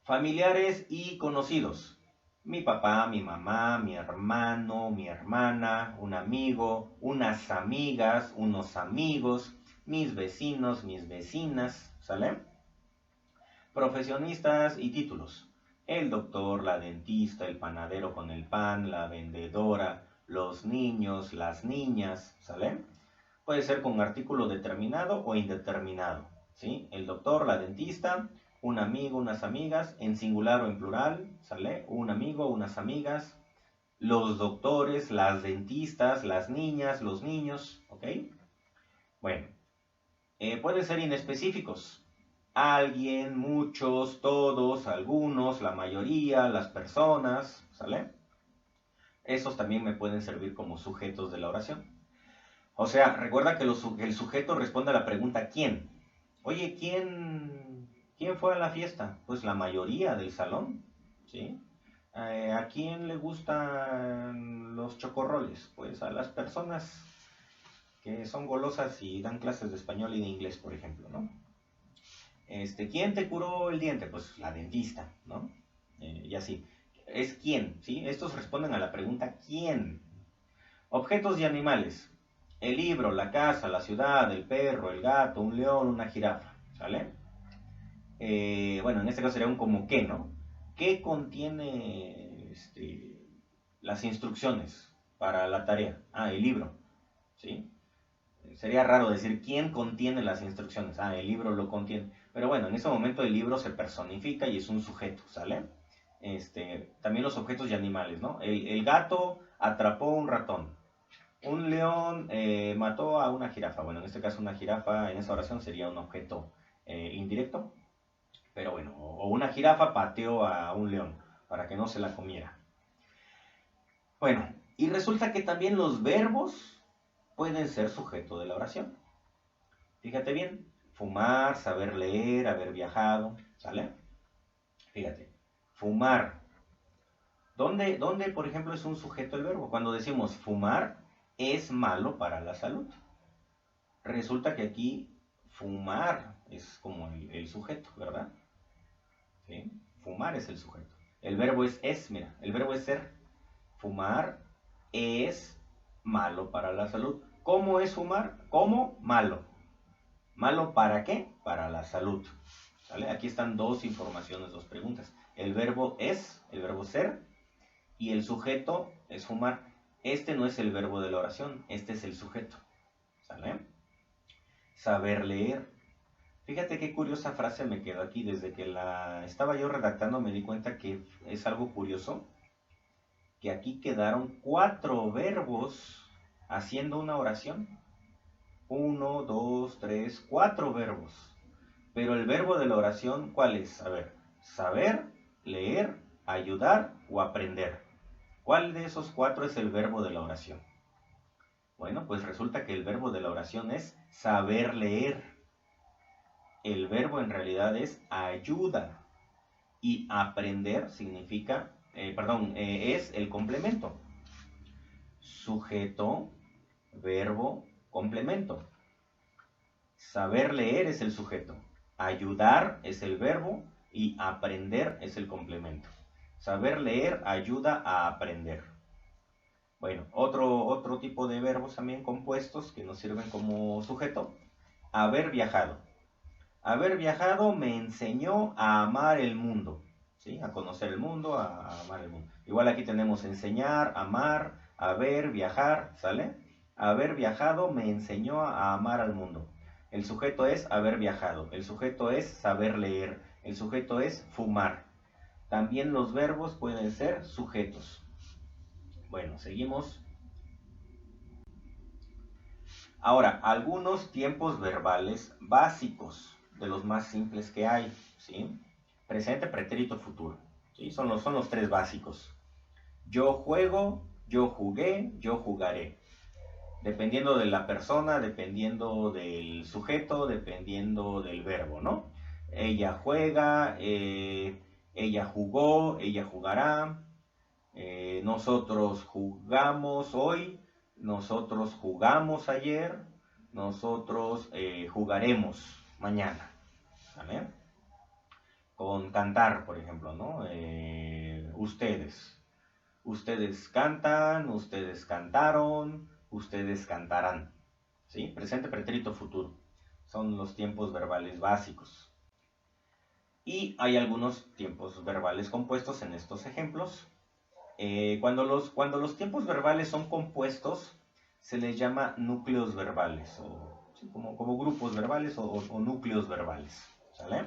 [SPEAKER 1] Familiares y conocidos. Mi papá, mi mamá, mi hermano, mi hermana, un amigo, unas amigas, unos amigos, mis vecinos, mis vecinas, ¿sale? Profesionistas y títulos. El doctor, la dentista, el panadero con el pan, la vendedora, los niños, las niñas, ¿sale? Puede ser con artículo determinado o indeterminado, ¿sí? El doctor, la dentista, un amigo, unas amigas, en singular o en plural, ¿sale? Un amigo, unas amigas, los doctores, las dentistas, las niñas, los niños, ¿ok? Bueno, pueden ser inespecíficos. Alguien, muchos, todos, algunos, la mayoría, las personas, ¿sale? Esos también me pueden servir como sujetos de la oración. O sea, recuerda que el sujeto responde a la pregunta ¿quién? Oye, ¿quién fue a la fiesta? Pues la mayoría del salón, ¿sí? ¿A quién le gustan los chocorroles? Pues a las personas que son golosas y dan clases de español y de inglés, por ejemplo, ¿no? ¿Quién te curó el diente? Pues la dentista, ¿no? Y así. Es quién, ¿sí? Estos responden a la pregunta ¿quién? Objetos y animales. El libro, la casa, la ciudad, el perro, el gato, un león, una jirafa, ¿sale? Bueno, en este caso sería un como qué, ¿no? ¿Qué contiene las instrucciones para la tarea? Ah, el libro, ¿sí? Sería raro decir quién contiene las instrucciones. Ah, el libro lo contiene. Pero bueno, en ese momento el libro se personifica y es un sujeto, ¿sale? También los objetos y animales, ¿no? El gato atrapó un ratón. Un león mató a una jirafa. Bueno, en este caso una jirafa en esa oración sería un objeto indirecto. Pero bueno, o una jirafa pateó a un león para que no se la comiera. Bueno, y resulta que también los verbos pueden ser sujeto de la oración. Fíjate bien, fumar, saber leer, haber viajado, ¿sale? Fíjate, fumar. ¿Dónde, por ejemplo, es un sujeto el verbo? Cuando decimos fumar es malo para la salud. Resulta que aquí fumar es como el sujeto, ¿verdad? ¿Sí? Fumar es el sujeto. El verbo es, mira, el verbo es ser. Fumar es malo para la salud. ¿Cómo es fumar? ¿Cómo? Malo. ¿Malo para qué? Para la salud. ¿Sale? Aquí están dos informaciones, dos preguntas. El verbo es, el verbo ser, y el sujeto es fumar. Este no es el verbo de la oración, este es el sujeto. ¿Sale? Saber leer. Fíjate qué curiosa frase me quedó aquí. Desde que la estaba yo redactando me di cuenta que es algo curioso. Que aquí quedaron 4 verbos haciendo una oración. 1, 2, 3, 4 verbos. Pero el verbo de la oración, ¿cuál es? A ver, saber, leer, ayudar o aprender. ¿Cuál de esos 4 es el verbo de la oración? Bueno, pues resulta que el verbo de la oración es saber leer. El verbo en realidad es ayuda. Y aprender significa, es el complemento. Sujeto, verbo, complemento. Saber leer es el sujeto. Ayudar es el verbo y aprender es el complemento. Saber leer ayuda a aprender. Bueno, otro tipo de verbos también compuestos que nos sirven como sujeto. Haber viajado. Haber viajado me enseñó a amar el mundo. ¿Sí? A conocer el mundo, a amar el mundo. Igual aquí tenemos enseñar, amar, haber, viajar, ¿sale? Haber viajado me enseñó a amar al mundo. El sujeto es haber viajado. El sujeto es saber leer. El sujeto es fumar. También los verbos pueden ser sujetos. Bueno, seguimos. Ahora, algunos tiempos verbales básicos, de los más simples que hay, ¿sí? Presente, pretérito, futuro, ¿sí? Son los 3 básicos. Yo juego, yo jugué, yo jugaré. Dependiendo de la persona, dependiendo del sujeto, dependiendo del verbo, ¿no? Ella juega, ella jugó, ella jugará, nosotros jugamos hoy, nosotros jugamos ayer, nosotros jugaremos mañana. ¿Vale? Con cantar, por ejemplo, ¿no? Ustedes. Ustedes cantan, ustedes cantaron, ustedes cantarán. ¿Sí? Presente, pretérito, futuro. Son los tiempos verbales básicos. Y hay algunos tiempos verbales compuestos en estos ejemplos. Cuando los tiempos verbales son compuestos, se les llama núcleos verbales, o sí, como grupos verbales o núcleos verbales. ¿Sale?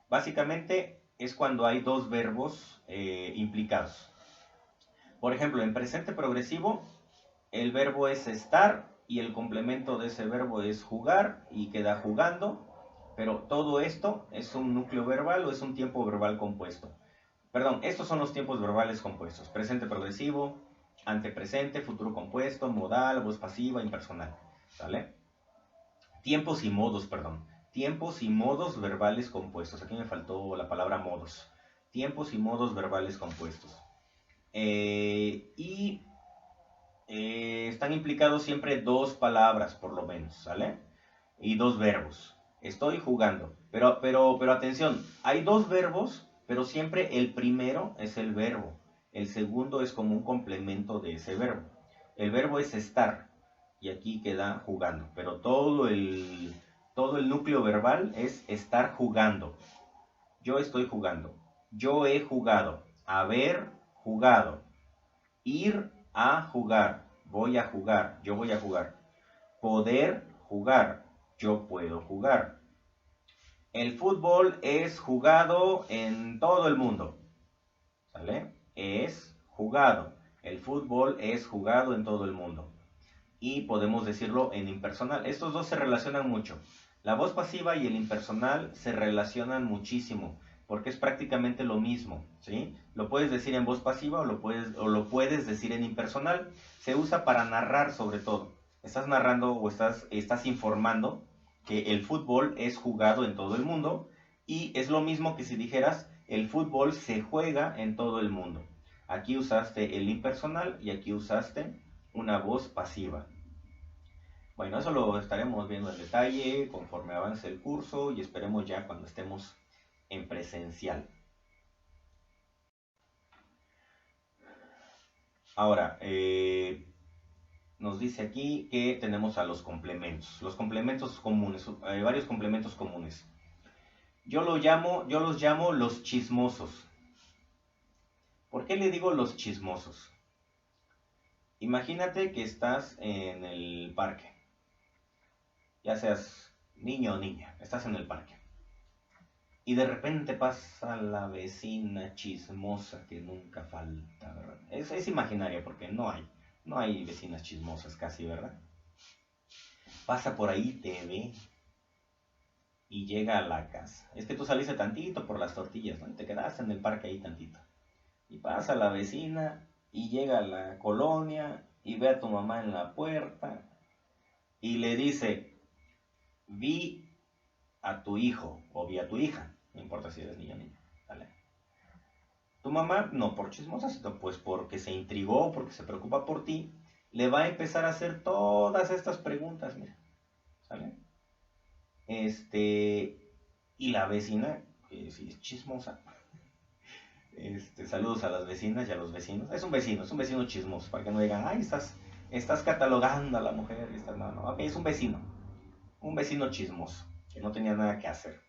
[SPEAKER 1] Básicamente es cuando hay 2 verbos implicados. Por ejemplo, en presente progresivo, el verbo es estar y el complemento de ese verbo es jugar y queda jugando, pero todo esto es un núcleo verbal o es un tiempo verbal compuesto. Perdón, estos son los tiempos verbales compuestos. Presente progresivo, antepresente, futuro compuesto, modal, voz pasiva, impersonal. ¿Sale? Tiempos y modos, perdón. tiempos y modos verbales compuestos. Aquí me faltó la palabra modos. Tiempos y modos verbales compuestos. Están implicados siempre dos palabras, por lo menos, ¿sale? Y dos verbos. Estoy jugando. Pero atención, hay dos verbos, pero siempre el primero es el verbo. El segundo es como un complemento de ese verbo. El verbo es estar. Y aquí queda jugando. Pero todo el núcleo verbal es estar jugando. Yo estoy jugando. Yo he jugado. Haber jugado. Ir a jugar. Voy a jugar. Yo voy a jugar. Poder jugar. Yo puedo jugar. El fútbol es jugado en todo el mundo. ¿Sale? Es jugado. El fútbol es jugado en todo el mundo. Y podemos decirlo en impersonal. Estos dos se relacionan mucho. La voz pasiva y el impersonal se relacionan muchísimo, porque es prácticamente lo mismo, ¿sí? Lo puedes decir en voz pasiva o lo puedes decir en impersonal. Se usa para narrar sobre todo. Estás narrando o estás informando que el fútbol es jugado en todo el mundo y es lo mismo que si dijeras el fútbol se juega en todo el mundo. Aquí usaste el impersonal y aquí usaste una voz pasiva. Bueno, eso lo estaremos viendo en detalle conforme avance el curso y esperemos ya cuando estemos en presencial. Ahora, nos dice aquí que tenemos a los complementos. Los complementos comunes, varios complementos comunes. Yo los llamo los chismosos. ¿Por qué le digo los chismosos? Imagínate que estás en el parque. Ya seas niño o niña, estás en el parque. Y de repente pasa la vecina chismosa que nunca falta, ¿verdad? Es imaginaria porque no hay vecinas chismosas casi, ¿verdad? Pasa por ahí, te ve y llega a la casa. Es que tú saliste tantito por las tortillas, ¿no? Y te quedaste en el parque ahí tantito. Y pasa la vecina y llega a la colonia y ve a tu mamá en la puerta y le dice, vi a tu hijo o vi a tu hija, no importa si eres niño o niña, ¿vale? Tu mamá, no por chismosa, sino pues porque se intrigó, porque se preocupa por ti, le va a empezar a hacer todas estas preguntas, mira, ¿sale? Y la vecina, que sí es chismosa, saludos a las vecinas y a los vecinos, es un vecino chismoso, para que no digan, ay, estás catalogando a la mujer, no, ok, es un vecino chismoso, que no tenía nada que hacer.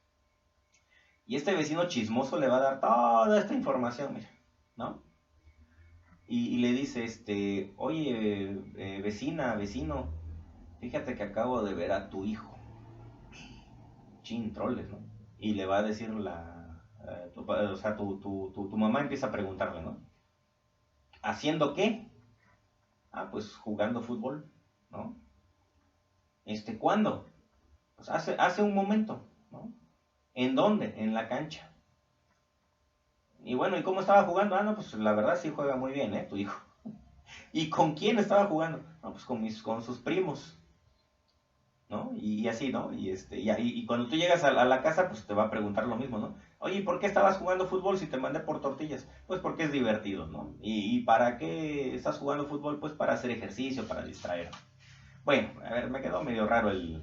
[SPEAKER 1] Y este vecino chismoso le va a dar toda esta información, mira, ¿no? Y le dice, oye, vecina, vecino, fíjate que acabo de ver a tu hijo. Chin, troles, ¿no? Y le va a decir tu mamá empieza a preguntarle, ¿no? ¿Haciendo qué? Ah, pues jugando fútbol, ¿no? ¿Cuándo? Pues hace un momento, ¿no? ¿En dónde? En la cancha. Y bueno, ¿y cómo estaba jugando? Ah, no, pues la verdad sí juega muy bien, tu hijo. ¿Y con quién estaba jugando? No, pues con sus primos, ¿no? Y así, ¿no? Y cuando tú llegas a la casa, pues te va a preguntar lo mismo, ¿no? Oye, ¿por qué estabas jugando fútbol si te mandé por tortillas? Pues porque es divertido, ¿no? ¿Y para qué estás jugando fútbol? Pues para hacer ejercicio, para distraer. Bueno, a ver, me quedó medio raro el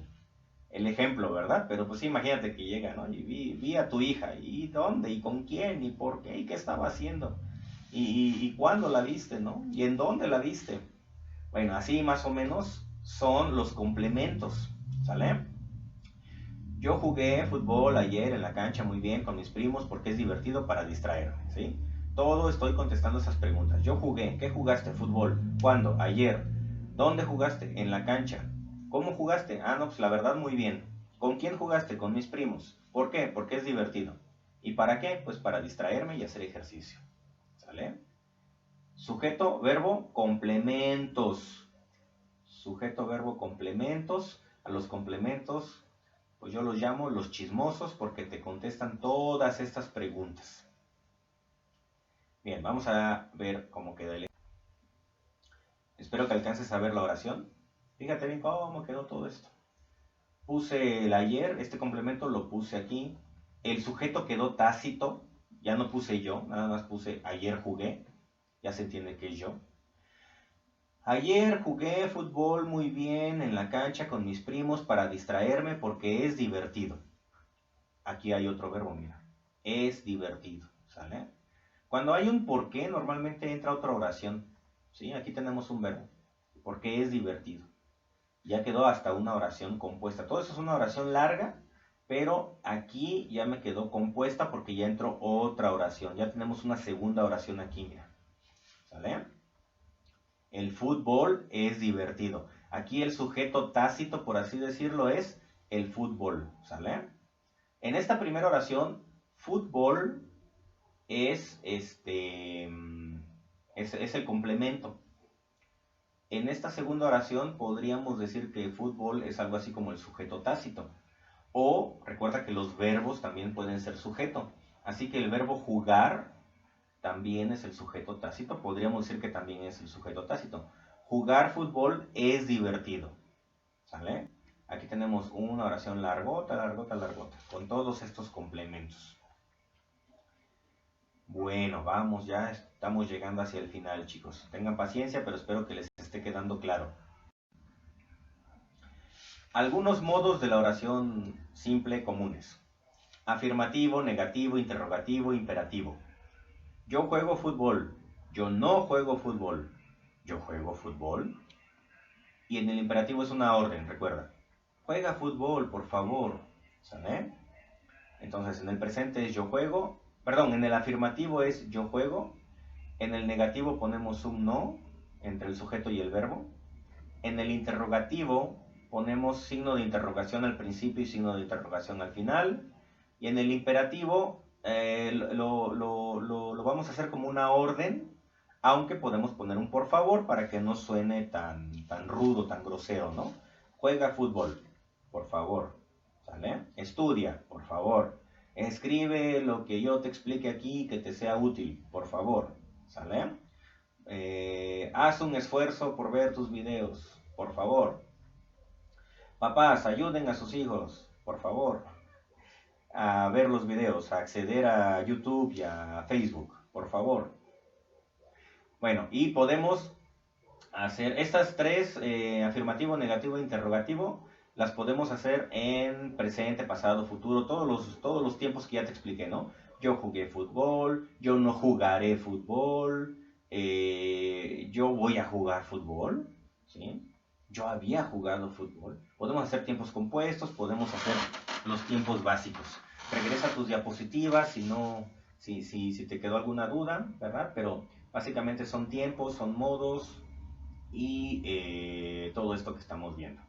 [SPEAKER 1] ejemplo, ¿verdad? Pero pues sí, imagínate que llega, ¿no? Y vi a tu hija, ¿y dónde? ¿Y con quién? ¿Y por qué? ¿Y qué estaba haciendo? ¿Y cuándo la viste, no? ¿Y en dónde la viste? Bueno, así más o menos son los complementos, ¿sale? Yo jugué fútbol ayer en la cancha muy bien con mis primos porque es divertido para distraerme, ¿sí? Todo estoy contestando esas preguntas. Yo jugué, ¿qué jugaste? Fútbol. ¿Cuándo? Ayer. ¿Dónde jugaste? En la cancha. ¿Cómo jugaste? Ah, no, pues la verdad muy bien. ¿Con quién jugaste? Con mis primos. ¿Por qué? Porque es divertido. ¿Y para qué? Pues para distraerme y hacer ejercicio. ¿Sale? Sujeto, verbo, complementos. Sujeto, verbo, complementos. A los complementos, pues yo los llamo los chismosos porque te contestan todas estas preguntas. Bien, vamos a ver cómo queda el... Espero que alcances a ver la oración. Fíjate bien cómo quedó todo esto. Puse el ayer, este complemento lo puse aquí. El sujeto quedó tácito, ya no puse yo, nada más puse ayer jugué, ya se entiende que es yo. Ayer jugué fútbol muy bien en la cancha con mis primos para distraerme porque es divertido. Aquí hay otro verbo, mira. Es divertido, ¿sale? Cuando hay un por qué, normalmente entra otra oración. ¿Sí? Aquí tenemos un verbo. Porque es divertido. Ya quedó hasta una oración compuesta. Todo eso es una oración larga, pero aquí ya me quedó compuesta porque ya entró otra oración. Ya tenemos una segunda oración aquí, mira. ¿Sale? El fútbol es divertido. Aquí el sujeto tácito, por así decirlo, es el fútbol. ¿Sale? En esta primera oración, fútbol es el complemento. En esta segunda oración podríamos decir que fútbol es algo así como el sujeto tácito. O recuerda que los verbos también pueden ser sujeto. Así que el verbo jugar también es el sujeto tácito. Podríamos decir que también es el sujeto tácito. Jugar fútbol es divertido. ¿Sale? Aquí tenemos una oración largota, largota, largota, con todos estos complementos. Bueno, vamos, ya estamos llegando hacia el final, chicos. Tengan paciencia, pero espero que les esté quedando claro. Algunos modos de la oración simple comunes. Afirmativo, negativo, interrogativo, imperativo. Yo juego fútbol. Yo no juego fútbol. Yo juego fútbol. Y en el imperativo es una orden, recuerda. Juega fútbol, por favor. ¿Sale? Entonces, en el presente es yo juego. Perdón, en el afirmativo es yo juego. En el negativo ponemos un no entre el sujeto y el verbo. En el interrogativo ponemos signo de interrogación al principio y signo de interrogación al final. Y en el imperativo lo vamos a hacer como una orden, aunque podemos poner un por favor para que no suene tan rudo, tan grosero, ¿no? Juega fútbol, por favor. ¿Sale? Estudia, por favor. Escribe lo que yo te explique aquí que te sea útil, por favor. ¿Sale? Haz un esfuerzo por ver tus videos, por favor. Papás, ayuden a sus hijos, por favor, a ver los videos, a acceder a YouTube y a Facebook, por favor. Bueno, y podemos hacer estas tres, afirmativo, negativo e interrogativo, las podemos hacer en presente, pasado, futuro, todos los tiempos que ya te expliqué, ¿no? Yo jugué fútbol, yo no jugaré fútbol, yo voy a jugar fútbol, ¿sí? Yo había jugado fútbol. Podemos hacer tiempos compuestos, podemos hacer los tiempos básicos. Regresa a tus diapositivas si te quedó alguna duda, ¿verdad? Pero básicamente son tiempos, son modos y todo esto que estamos viendo.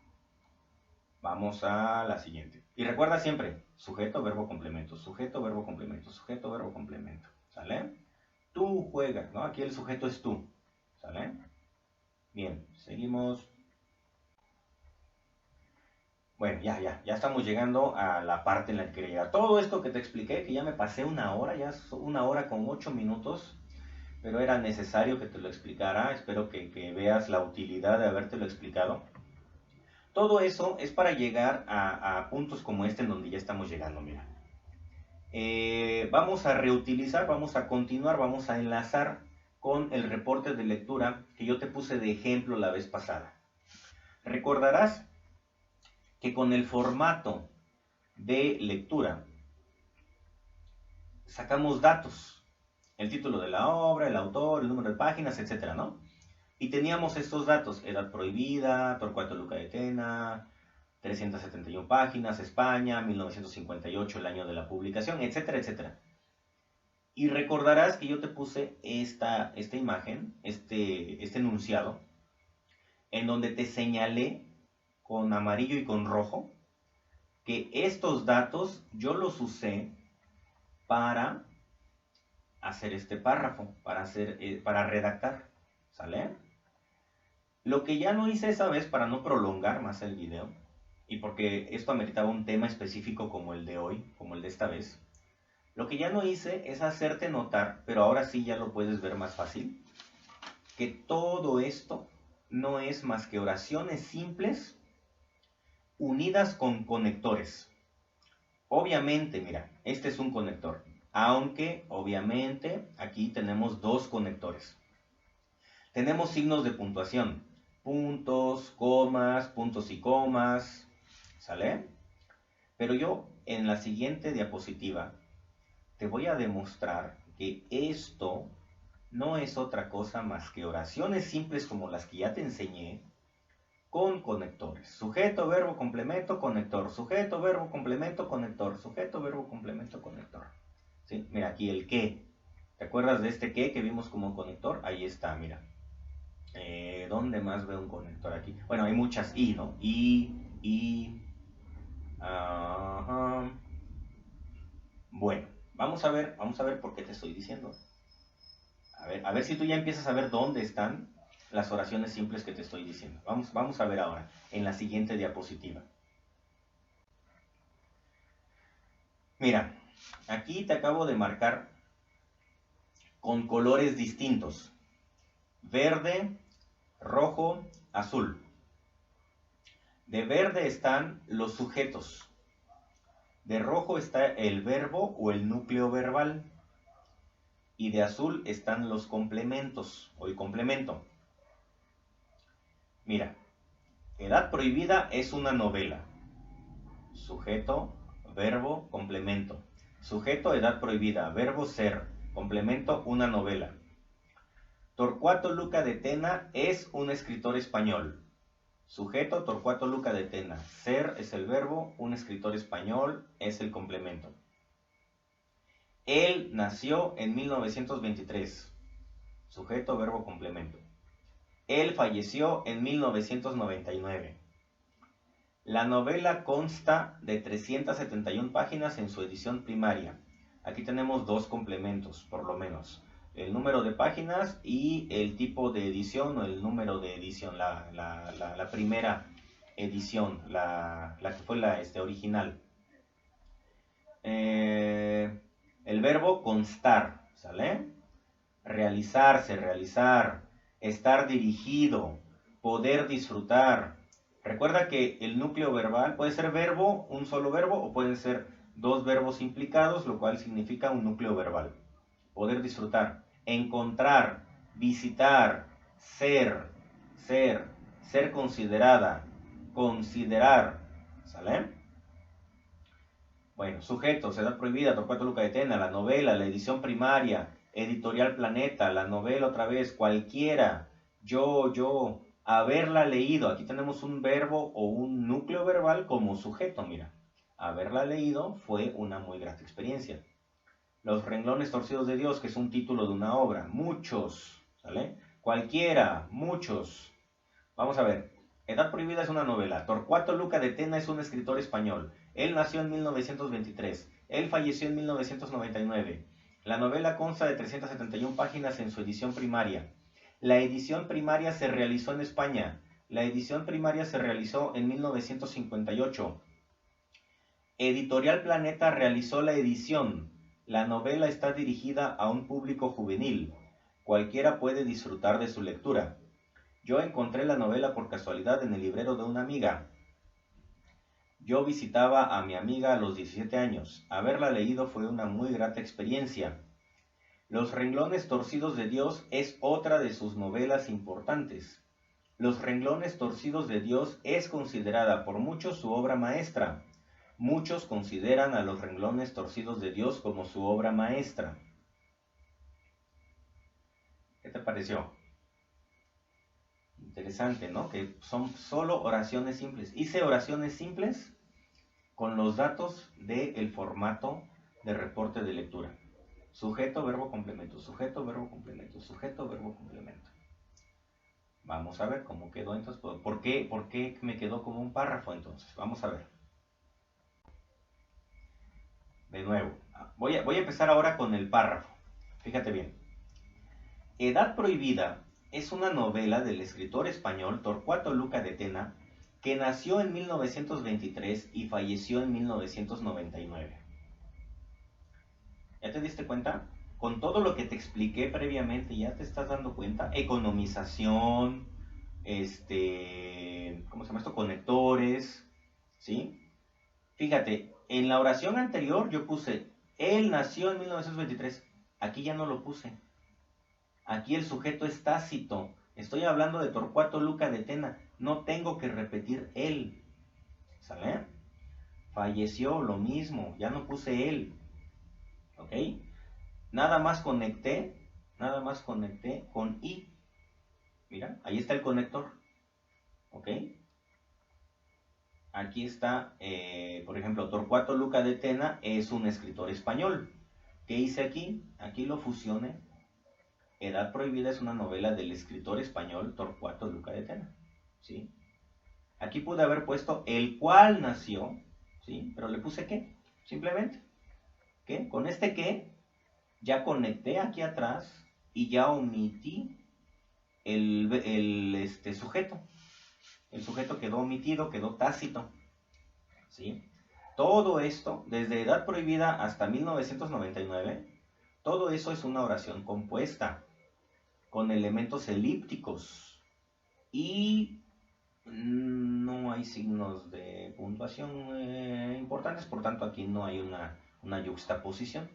[SPEAKER 1] Vamos a la siguiente. Y recuerda siempre, sujeto, verbo, complemento, sujeto, verbo, complemento, sujeto, verbo, complemento. ¿Sale? Tú juegas, ¿no? Aquí el sujeto es tú. ¿Sale? Bien, seguimos. Bueno, ya estamos llegando a la parte en la que quería llegar. Todo esto que te expliqué, que ya me pasé una hora, ya es una hora con 8 minutos, pero era necesario que te lo explicara. Espero que veas la utilidad de habértelo explicado. Todo eso es para llegar a puntos como este en donde ya estamos llegando, mira. Vamos a reutilizar, vamos a continuar, vamos a enlazar con el reporte de lectura que yo te puse de ejemplo la vez pasada. Recordarás que con el formato de lectura sacamos datos, el título de la obra, el autor, el número de páginas, etcétera, ¿no? Y teníamos estos datos, edad prohibida, Torcuato Luca de Tena, 371 páginas, España, 1958, el año de la publicación, etcétera, etcétera. Y recordarás que yo te puse esta imagen, este enunciado, en donde te señalé con amarillo y con rojo que estos datos yo los usé para hacer este párrafo, para redactar, ¿sale? Lo que ya no hice esa vez para no prolongar más el video, y porque esto ameritaba un tema específico como el de hoy, como el de esta vez, lo que ya no hice es hacerte notar, pero ahora sí ya lo puedes ver más fácil, que todo esto no es más que oraciones simples unidas con conectores. Obviamente, mira, este es un conector, aunque obviamente aquí tenemos dos conectores. Tenemos signos de puntuación, puntos, comas, puntos y comas, ¿sale? Pero yo en la siguiente diapositiva te voy a demostrar que esto no es otra cosa más que oraciones simples como las que ya te enseñé, con conectores. Sujeto, verbo, complemento, conector. Sujeto, verbo, complemento, conector. Sujeto, verbo, complemento, conector. ¿Sí? Mira, aquí el qué. ¿Te acuerdas de este qué que vimos como conector? Ahí está, mira. ¿Dónde más veo un conector aquí? Bueno, hay muchas i, ¿no? I. Ajá. Bueno, vamos a ver por qué te estoy diciendo. A ver si tú ya empiezas a ver dónde están las oraciones simples que te estoy diciendo. Vamos a ver ahora, en la siguiente diapositiva. Mira, aquí te acabo de marcar con colores distintos. Verde, rojo, azul. De verde están los sujetos. De rojo está el verbo o el núcleo verbal. Y de azul están los complementos o el complemento. Mira, Edad Prohibida es una novela. Sujeto, verbo, complemento. Sujeto, edad prohibida. Verbo, ser. Complemento, una novela. Torcuato Luca de Tena es un escritor español. Sujeto, Torcuato Luca de Tena. Ser es el verbo, un escritor español es el complemento. Él nació en 1923. Sujeto, verbo, complemento. Él falleció en 1999. La novela consta de 371 páginas en su edición primaria. Aquí tenemos dos complementos, por lo menos. El número de páginas y el tipo de edición o el número de edición, la primera edición, la que fue la original. El verbo constar, ¿sale? Realizarse, realizar, estar dirigido, poder disfrutar. Recuerda que el núcleo verbal puede ser verbo, un solo verbo, o pueden ser dos verbos implicados, lo cual significa un núcleo verbal. Poder disfrutar, encontrar, visitar, ser considerada, considerar, ¿sale? Bueno, sujetos, edad prohibida, Torcuato Luca de Tena, la novela, la edición primaria, Editorial Planeta, la novela otra vez, cualquiera, yo, haberla leído. Aquí tenemos un verbo o un núcleo verbal como sujeto, mira. Haberla leído fue una muy grata experiencia. Los renglones torcidos de Dios, que es un título de una obra. Muchos, ¿sale? Cualquiera, muchos. Vamos a ver. Edad Prohibida es una novela. Torcuato Luca de Tena es un escritor español. Él nació en 1923. Él falleció en 1999. La novela consta de 371 páginas en su edición primaria. La edición primaria se realizó en España. La edición primaria se realizó en 1958. Editorial Planeta realizó la edición. La novela está dirigida a un público juvenil. Cualquiera puede disfrutar de su lectura. Yo encontré la novela por casualidad en el librero de una amiga. Yo visitaba a mi amiga a los 17 años. Haberla leído fue una muy grata experiencia. Los renglones torcidos de Dios es otra de sus novelas importantes. Los renglones torcidos de Dios es considerada por muchos su obra maestra. Muchos consideran a los renglones torcidos de Dios como su obra maestra. ¿Qué te pareció? Interesante, ¿no? Que son solo oraciones simples. Hice oraciones simples con los datos del formato de reporte de lectura. Sujeto, verbo, complemento. Sujeto, verbo, complemento. Sujeto, verbo, complemento. Vamos a ver cómo quedó entonces. ¿Por qué me quedó como un párrafo entonces? Vamos a ver. De nuevo. Voy a empezar ahora con el párrafo. Fíjate bien. Edad Prohibida es una novela del escritor español Torcuato Luca de Tena, que nació en 1923 y falleció en 1999. ¿Ya te diste cuenta? Con todo lo que te expliqué previamente, ¿ya te estás dando cuenta? Economización, ¿cómo se llama esto? Conectores, ¿sí? Fíjate, en la oración anterior yo puse, él nació en 1923. Aquí ya no lo puse. Aquí el sujeto es tácito. Estoy hablando de Torcuato Luca de Tena. No tengo que repetir él. ¿Sale? Falleció, lo mismo. Ya no puse él. ¿Ok? Nada más conecté con I. Mira, ahí está el conector. ¿Ok? Aquí está, por ejemplo, Torcuato Luca de Tena es un escritor español. ¿Qué hice aquí? Aquí lo fusioné. Edad Prohibida es una novela del escritor español Torcuato Luca de Tena. ¿Sí? Aquí pude haber puesto el cual nació, ¿sí? Pero le puse qué, simplemente. ¿Qué? Con este qué, ya conecté aquí atrás y ya omití el sujeto. El sujeto quedó omitido, quedó tácito. ¿Sí? Todo esto, desde Edad Prohibida hasta 1999, todo eso es una oración compuesta, con elementos elípticos. Y no hay signos de puntuación importantes, por tanto aquí no hay una yuxtaposición.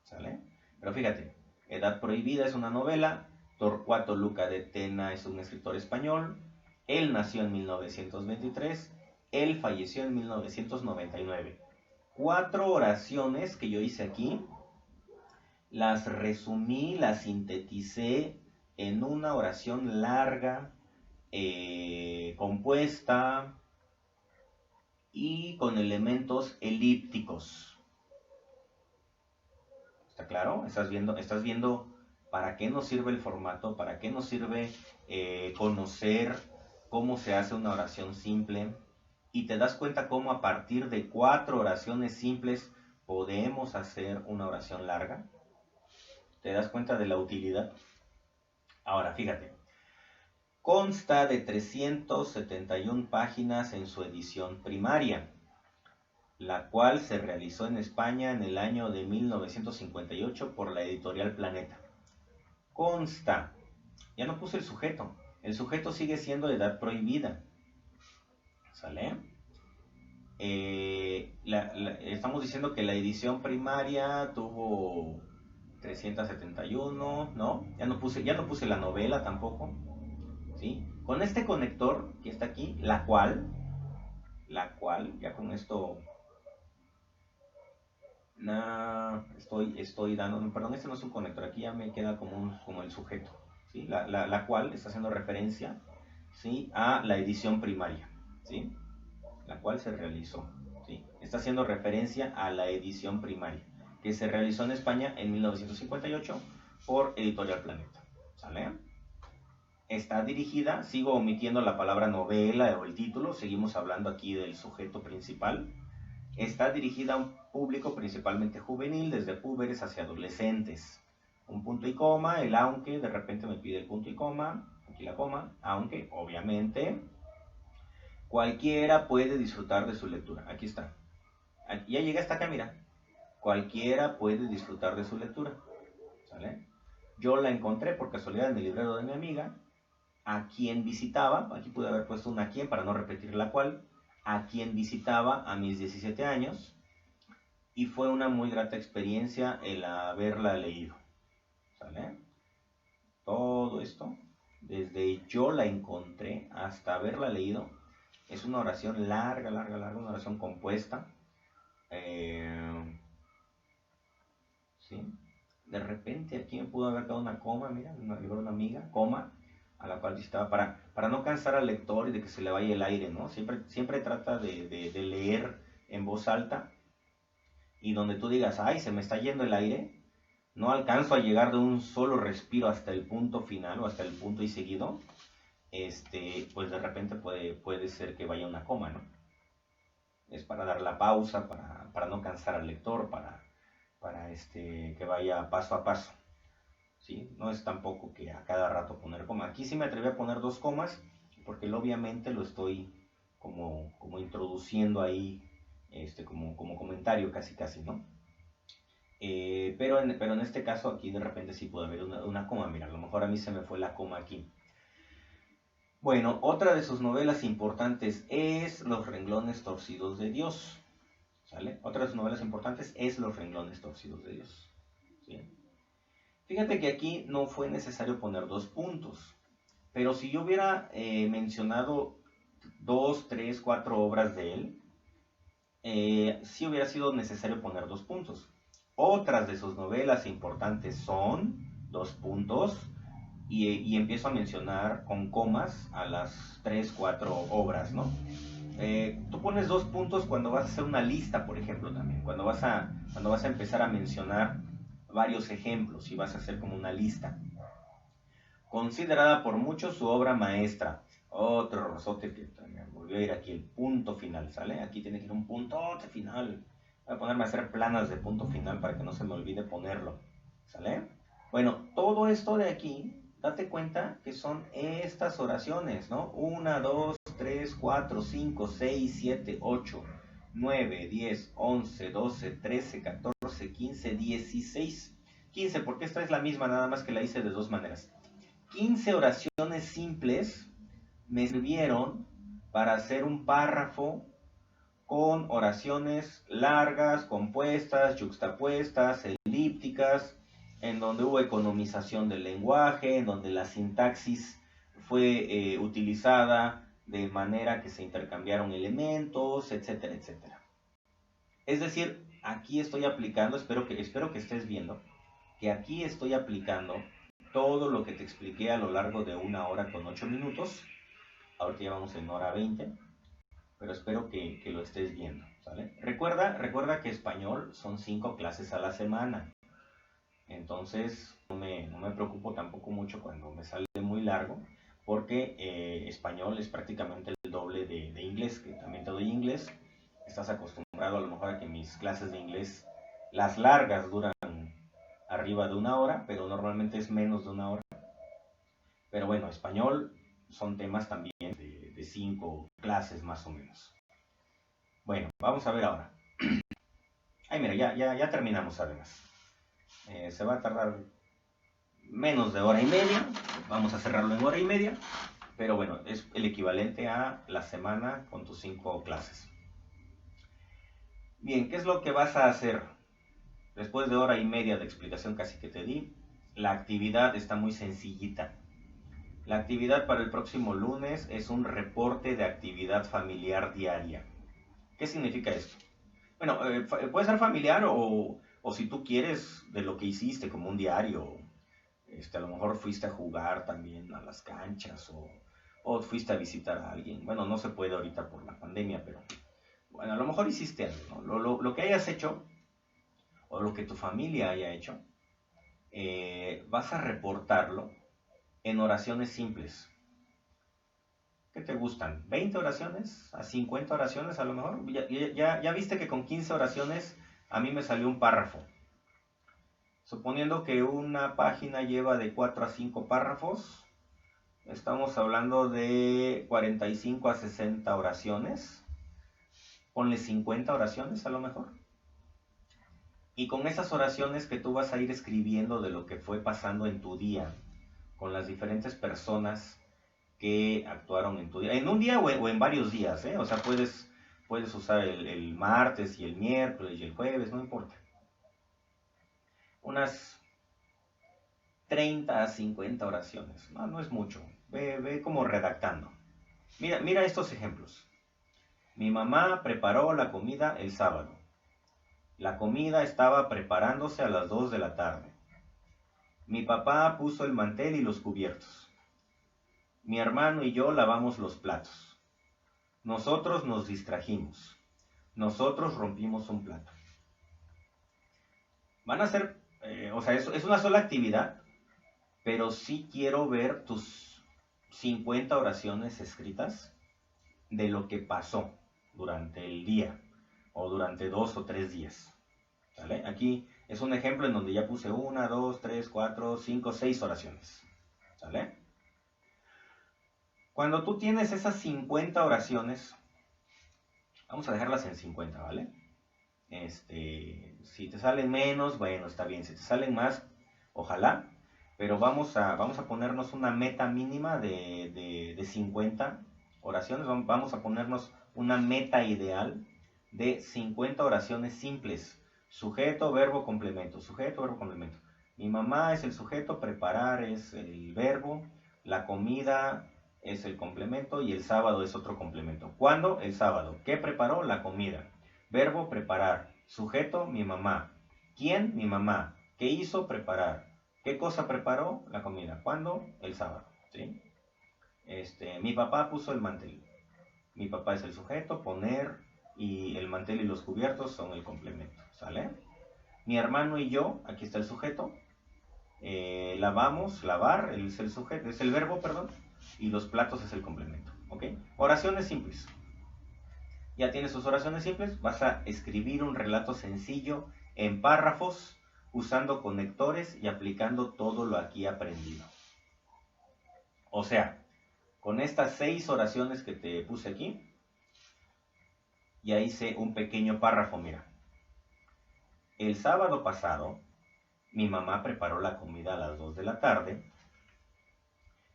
[SPEAKER 1] ¿Sale? Pero fíjate, Edad Prohibida es una novela, Torcuato Luca de Tena es un escritor español, él nació en 1923, él falleció en 1999. 4 oraciones que yo hice aquí, las resumí, las sinteticé en una oración larga, compuesta y con elementos elípticos. ¿Está claro? Estás viendo para qué nos sirve el formato, para qué nos sirve conocer cómo se hace una oración simple, y te das cuenta cómo a partir de 4 oraciones simples podemos hacer una oración larga. ¿Te das cuenta de la utilidad? Ahora, fíjate. Consta de 371 páginas en su edición primaria, la cual se realizó en España en el año de 1958 por la editorial Planeta. Consta, ya no puse el sujeto sigue siendo Edad Prohibida. ¿Sale? Estamos diciendo que la edición primaria tuvo 371, ¿no? Ya no puse la novela tampoco, ¿sí? Con este conector que está aquí, la cual, ya con esto, estoy dando, perdón, este no es un conector, aquí ya me queda como el sujeto, ¿sí? La cual está haciendo referencia, ¿sí? A la edición primaria, ¿sí? La cual se realizó, ¿sí? Está haciendo referencia a la edición primaria, que se realizó en España en 1958 por Editorial Planeta, ¿sale? Está dirigida, sigo omitiendo la palabra novela o el título, seguimos hablando aquí del sujeto principal. Está dirigida a un público principalmente juvenil, desde púberes hacia adolescentes. Un punto y coma, el aunque, de repente me pide el punto y coma, aquí la coma, aunque obviamente cualquiera puede disfrutar de su lectura. Aquí está. Aquí, ya llegué hasta acá, mira. Cualquiera puede disfrutar de su lectura. ¿Sale? Yo la encontré por casualidad en el librero de mi amiga, a quien visitaba, aquí pude haber puesto una quien para no repetir la cual, a quien visitaba a mis 17 años, y fue una muy grata experiencia el haberla leído. ¿Sale? Todo esto, desde yo la encontré hasta haberla leído, es una oración larga, una oración compuesta. ¿Sí? De repente aquí me pudo haber dado una coma, mira, una amiga, coma, a la cual visitaba para no cansar al lector y de que se le vaya el aire, ¿no? Siempre trata de leer en voz alta, y donde tú digas, ay, se me está yendo el aire, no alcanzo a llegar de un solo respiro hasta el punto final o hasta el punto y seguido, pues de repente puede ser que vaya una coma, ¿no? Es para dar la pausa, para no cansar al lector, para que vaya paso a paso, ¿sí? No es tampoco que a cada rato poner coma. Aquí sí me atreví a poner 2 comas, porque obviamente lo estoy como introduciendo ahí, como comentario casi, ¿no? Pero en este caso aquí de repente sí puede haber una coma. Mira, a lo mejor a mí se me fue la coma aquí. Bueno, otra de sus novelas importantes es Los renglones torcidos de Dios. ¿Sale? Otra de sus novelas importantes es Los renglones torcidos de Dios. ¿Sí? Fíjate que aquí no fue necesario poner 2 puntos. Pero si yo hubiera mencionado 2, 3, 4 obras de él, sí hubiera sido necesario poner 2 puntos. Otras de sus novelas importantes son 2 puntos y empiezo a mencionar con comas a las 3, 4 obras, ¿no? Tú pones 2 puntos cuando vas a hacer una lista, por ejemplo, también. Cuando vas a empezar a mencionar varios ejemplos y vas a hacer como una lista. Considerada por muchos su obra maestra. Otro rosote que me volvió a ir aquí, el punto final, ¿sale? Aquí tiene que ir un puntote final. Voy a ponerme a hacer planas de punto final para que no se me olvide ponerlo, ¿sale? Bueno, todo esto de aquí, date cuenta que son estas oraciones, ¿no? 1, 2, 3, 4, 5, 6, 7, 8, 9, 10, 11, 12, 13, 14, 15, 16. 15, porque esta es la misma, nada más que la hice de 2 maneras. 15 oraciones simples me sirvieron para hacer un párrafo con oraciones largas, compuestas, yuxtapuestas, elípticas, en donde hubo economización del lenguaje, en donde la sintaxis fue utilizada de manera que se intercambiaron elementos, etcétera, etcétera. Es decir, aquí estoy aplicando, espero que estés viendo, que aquí estoy aplicando todo lo que te expliqué a lo largo de 1 hora con 8 minutos. Ahorita ya vamos en 1 hora 20, pero espero que lo estés viendo, ¿sale? Recuerda que español son 5 clases a la semana. Entonces no me preocupo tampoco mucho cuando me sale muy largo, porque español es prácticamente el doble de inglés, que también te doy inglés. Estás acostumbrado a lo mejor a que mis clases de inglés, las largas, duran arriba de 1 hora, pero normalmente es menos de 1 hora. Pero bueno, español son temas también de 5 clases más o menos. Bueno, vamos a ver ahora. Ay, mira, ya terminamos además. Se va a tardar menos de 1 hora y media. Vamos a cerrarlo en 1 hora y media. Pero bueno, es el equivalente a la semana con tus 5 clases. Bien, ¿qué es lo que vas a hacer? Después de 1 hora y media de explicación casi que te di, la actividad está muy sencillita. La actividad para el próximo lunes es un reporte de actividad familiar diaria. ¿Qué significa esto? Bueno, puede ser familiar o si tú quieres de lo que hiciste, como un diario. A lo mejor fuiste a jugar también a las canchas o fuiste a visitar a alguien. Bueno, no se puede ahorita por la pandemia, pero bueno, a lo mejor hiciste algo, ¿no? Lo que hayas hecho o lo que tu familia haya hecho, vas a reportarlo en oraciones simples. ¿Qué te gustan? ¿20 oraciones? ¿A 50 oraciones a lo mejor? Ya viste que con 15 oraciones a mí me salió un párrafo. Suponiendo que una página lleva de 4 a 5 párrafos, estamos hablando de 45 a 60 oraciones. Ponle 50 oraciones a lo mejor. Y con esas oraciones que tú vas a ir escribiendo de lo que fue pasando en tu día, con las diferentes personas que actuaron en tu día, en un día o en varios días, ¿eh? O sea, puedes usar el martes y el miércoles y el jueves, no importa. Unas 30 a 50 oraciones, no es mucho, ve como redactando. Mira estos ejemplos. Mi mamá preparó la comida el sábado. La comida estaba preparándose a las 2 de la tarde. Mi papá puso el mantel y los cubiertos. Mi hermano y yo lavamos los platos. Nosotros nos distrajimos. Nosotros rompimos un plato. Van a ser, o sea, es una sola actividad, pero sí quiero ver tus 50 oraciones escritas de lo que pasó durante el día o durante 2 o 3 días. ¿Sale? Aquí es un ejemplo en donde ya puse 1, 2, 3, 4, 5, 6 oraciones. ¿Sale? Cuando tú tienes esas 50 oraciones, vamos a dejarlas en 50, ¿vale? Si te salen menos, bueno, está bien. Si te salen más, ojalá. pero vamos a ponernos una meta mínima de 50 oraciones, vamos a ponernos una meta ideal de 50 oraciones simples, sujeto, verbo, complemento, sujeto, verbo, complemento. Mi mamá es el sujeto, preparar es el verbo, la comida es el complemento y el sábado es otro complemento. ¿Cuándo? El sábado. ¿Qué preparó? La comida. Verbo, preparar. Sujeto, mi mamá. ¿Quién? Mi mamá. ¿Qué hizo? Preparar. ¿Qué cosa preparó? La comida. ¿Cuándo? El sábado. ¿Sí? Mi papá puso el mantel. Mi papá es el sujeto, poner, y el mantel y los cubiertos son el complemento. ¿Sale? Mi hermano y yo, aquí está el sujeto. Lavamos, lavar, es el sujeto, es el verbo, perdón, y los platos es el complemento. ¿Ok? Oraciones simples. Ya tienes tus oraciones simples, vas a escribir un relato sencillo en párrafos usando conectores y aplicando todo lo aquí aprendido. O sea, con estas 6 oraciones que te puse aquí, ya hice un pequeño párrafo, mira. El sábado pasado, mi mamá preparó la comida a las 2 de la tarde,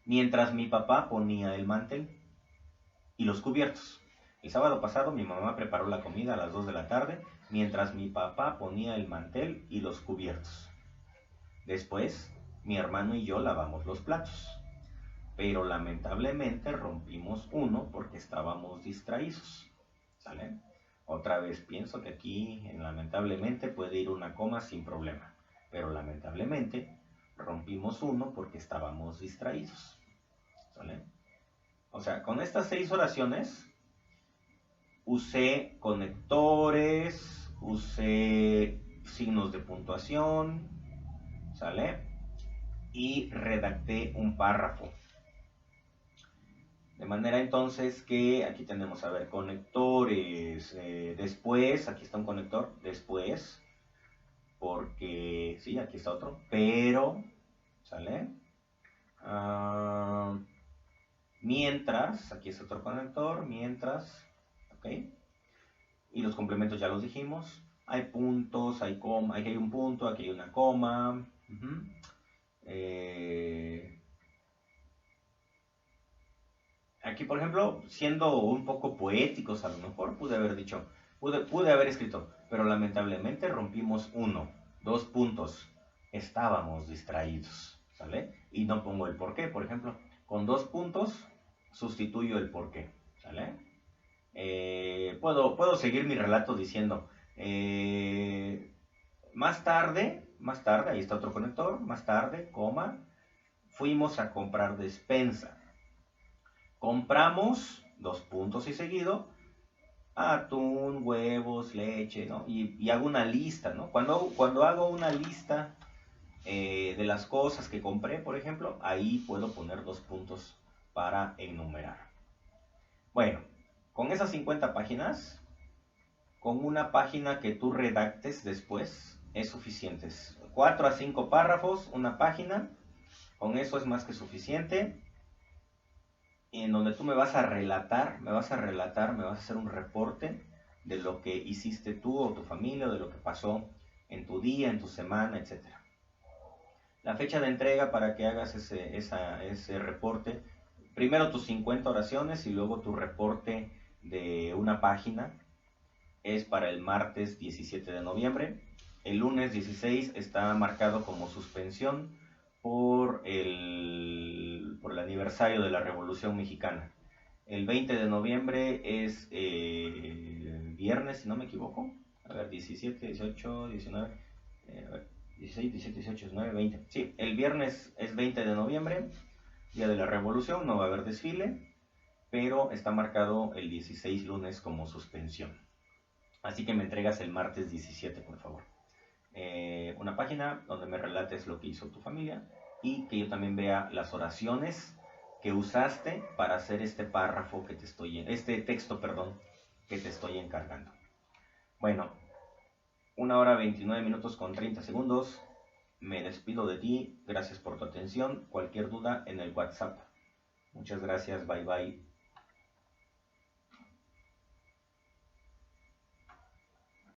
[SPEAKER 1] mientras mi papá ponía el mantel y los cubiertos. El sábado pasado mi mamá preparó la comida a las 2 de la tarde, mientras mi papá ponía el mantel y los cubiertos. Después, mi hermano y yo lavamos los platos, pero lamentablemente rompimos uno porque estábamos distraídos. ¿Sale? Otra vez pienso que aquí en lamentablemente puede ir una coma sin problema, pero lamentablemente rompimos uno porque estábamos distraídos. ¿Sale? O sea, con estas 6 oraciones usé conectores, usé signos de puntuación, ¿sale? Y redacté un párrafo. De manera entonces que aquí tenemos, a ver, conectores, después, aquí está un conector, después, porque, sí, aquí está otro, pero, ¿sale? Mientras, aquí está otro conector, mientras, ¿ok? Y los complementos ya los dijimos, hay puntos, hay coma, aquí hay un punto, aquí hay una coma, aquí, por ejemplo, siendo un poco poéticos, a lo mejor pude haber dicho, pude haber escrito, pero lamentablemente rompimos uno, 2 puntos, estábamos distraídos, ¿sale? Y no pongo el porqué, por ejemplo, con 2 puntos sustituyo el porqué, ¿sale? Puedo seguir mi relato diciendo, más tarde, ahí está otro conector, más tarde, coma, fuimos a comprar despensa. Compramos, 2 puntos y seguido, atún, huevos, leche, ¿no? Y hago una lista, ¿no? Cuando hago una lista de las cosas que compré, por ejemplo, ahí puedo poner 2 puntos para enumerar. Bueno, con esas 50 páginas, con una página que tú redactes después, es suficiente. 4 a 5 párrafos, una página, con eso es más que suficiente. En donde tú me vas a relatar, me vas a hacer un reporte de lo que hiciste tú o tu familia, o de lo que pasó en tu día, en tu semana, etc. La fecha de entrega para que hagas ese reporte, primero tus 50 oraciones y luego tu reporte de una página, es para el martes 17 de noviembre. El lunes 16 está marcado como suspensión por el aniversario de la Revolución Mexicana. El 20 de noviembre es viernes, si no me equivoco. A ver, 17, 18, 19, 16, 17, 18, 19, 20. Sí, el viernes es 20 de noviembre, día de la Revolución, no va a haber desfile, pero está marcado el 16 lunes como suspensión. Así que me entregas el martes 17, por favor. Una página donde me relates lo que hizo tu familia y que yo también vea las oraciones que usaste para hacer este párrafo que te estoy, este texto, perdón, que te estoy encargando. Bueno, 1 hora 29 minutos con 30 segundos. Me despido de ti. Gracias por tu atención. Cualquier duda en el WhatsApp. Muchas gracias. Bye bye.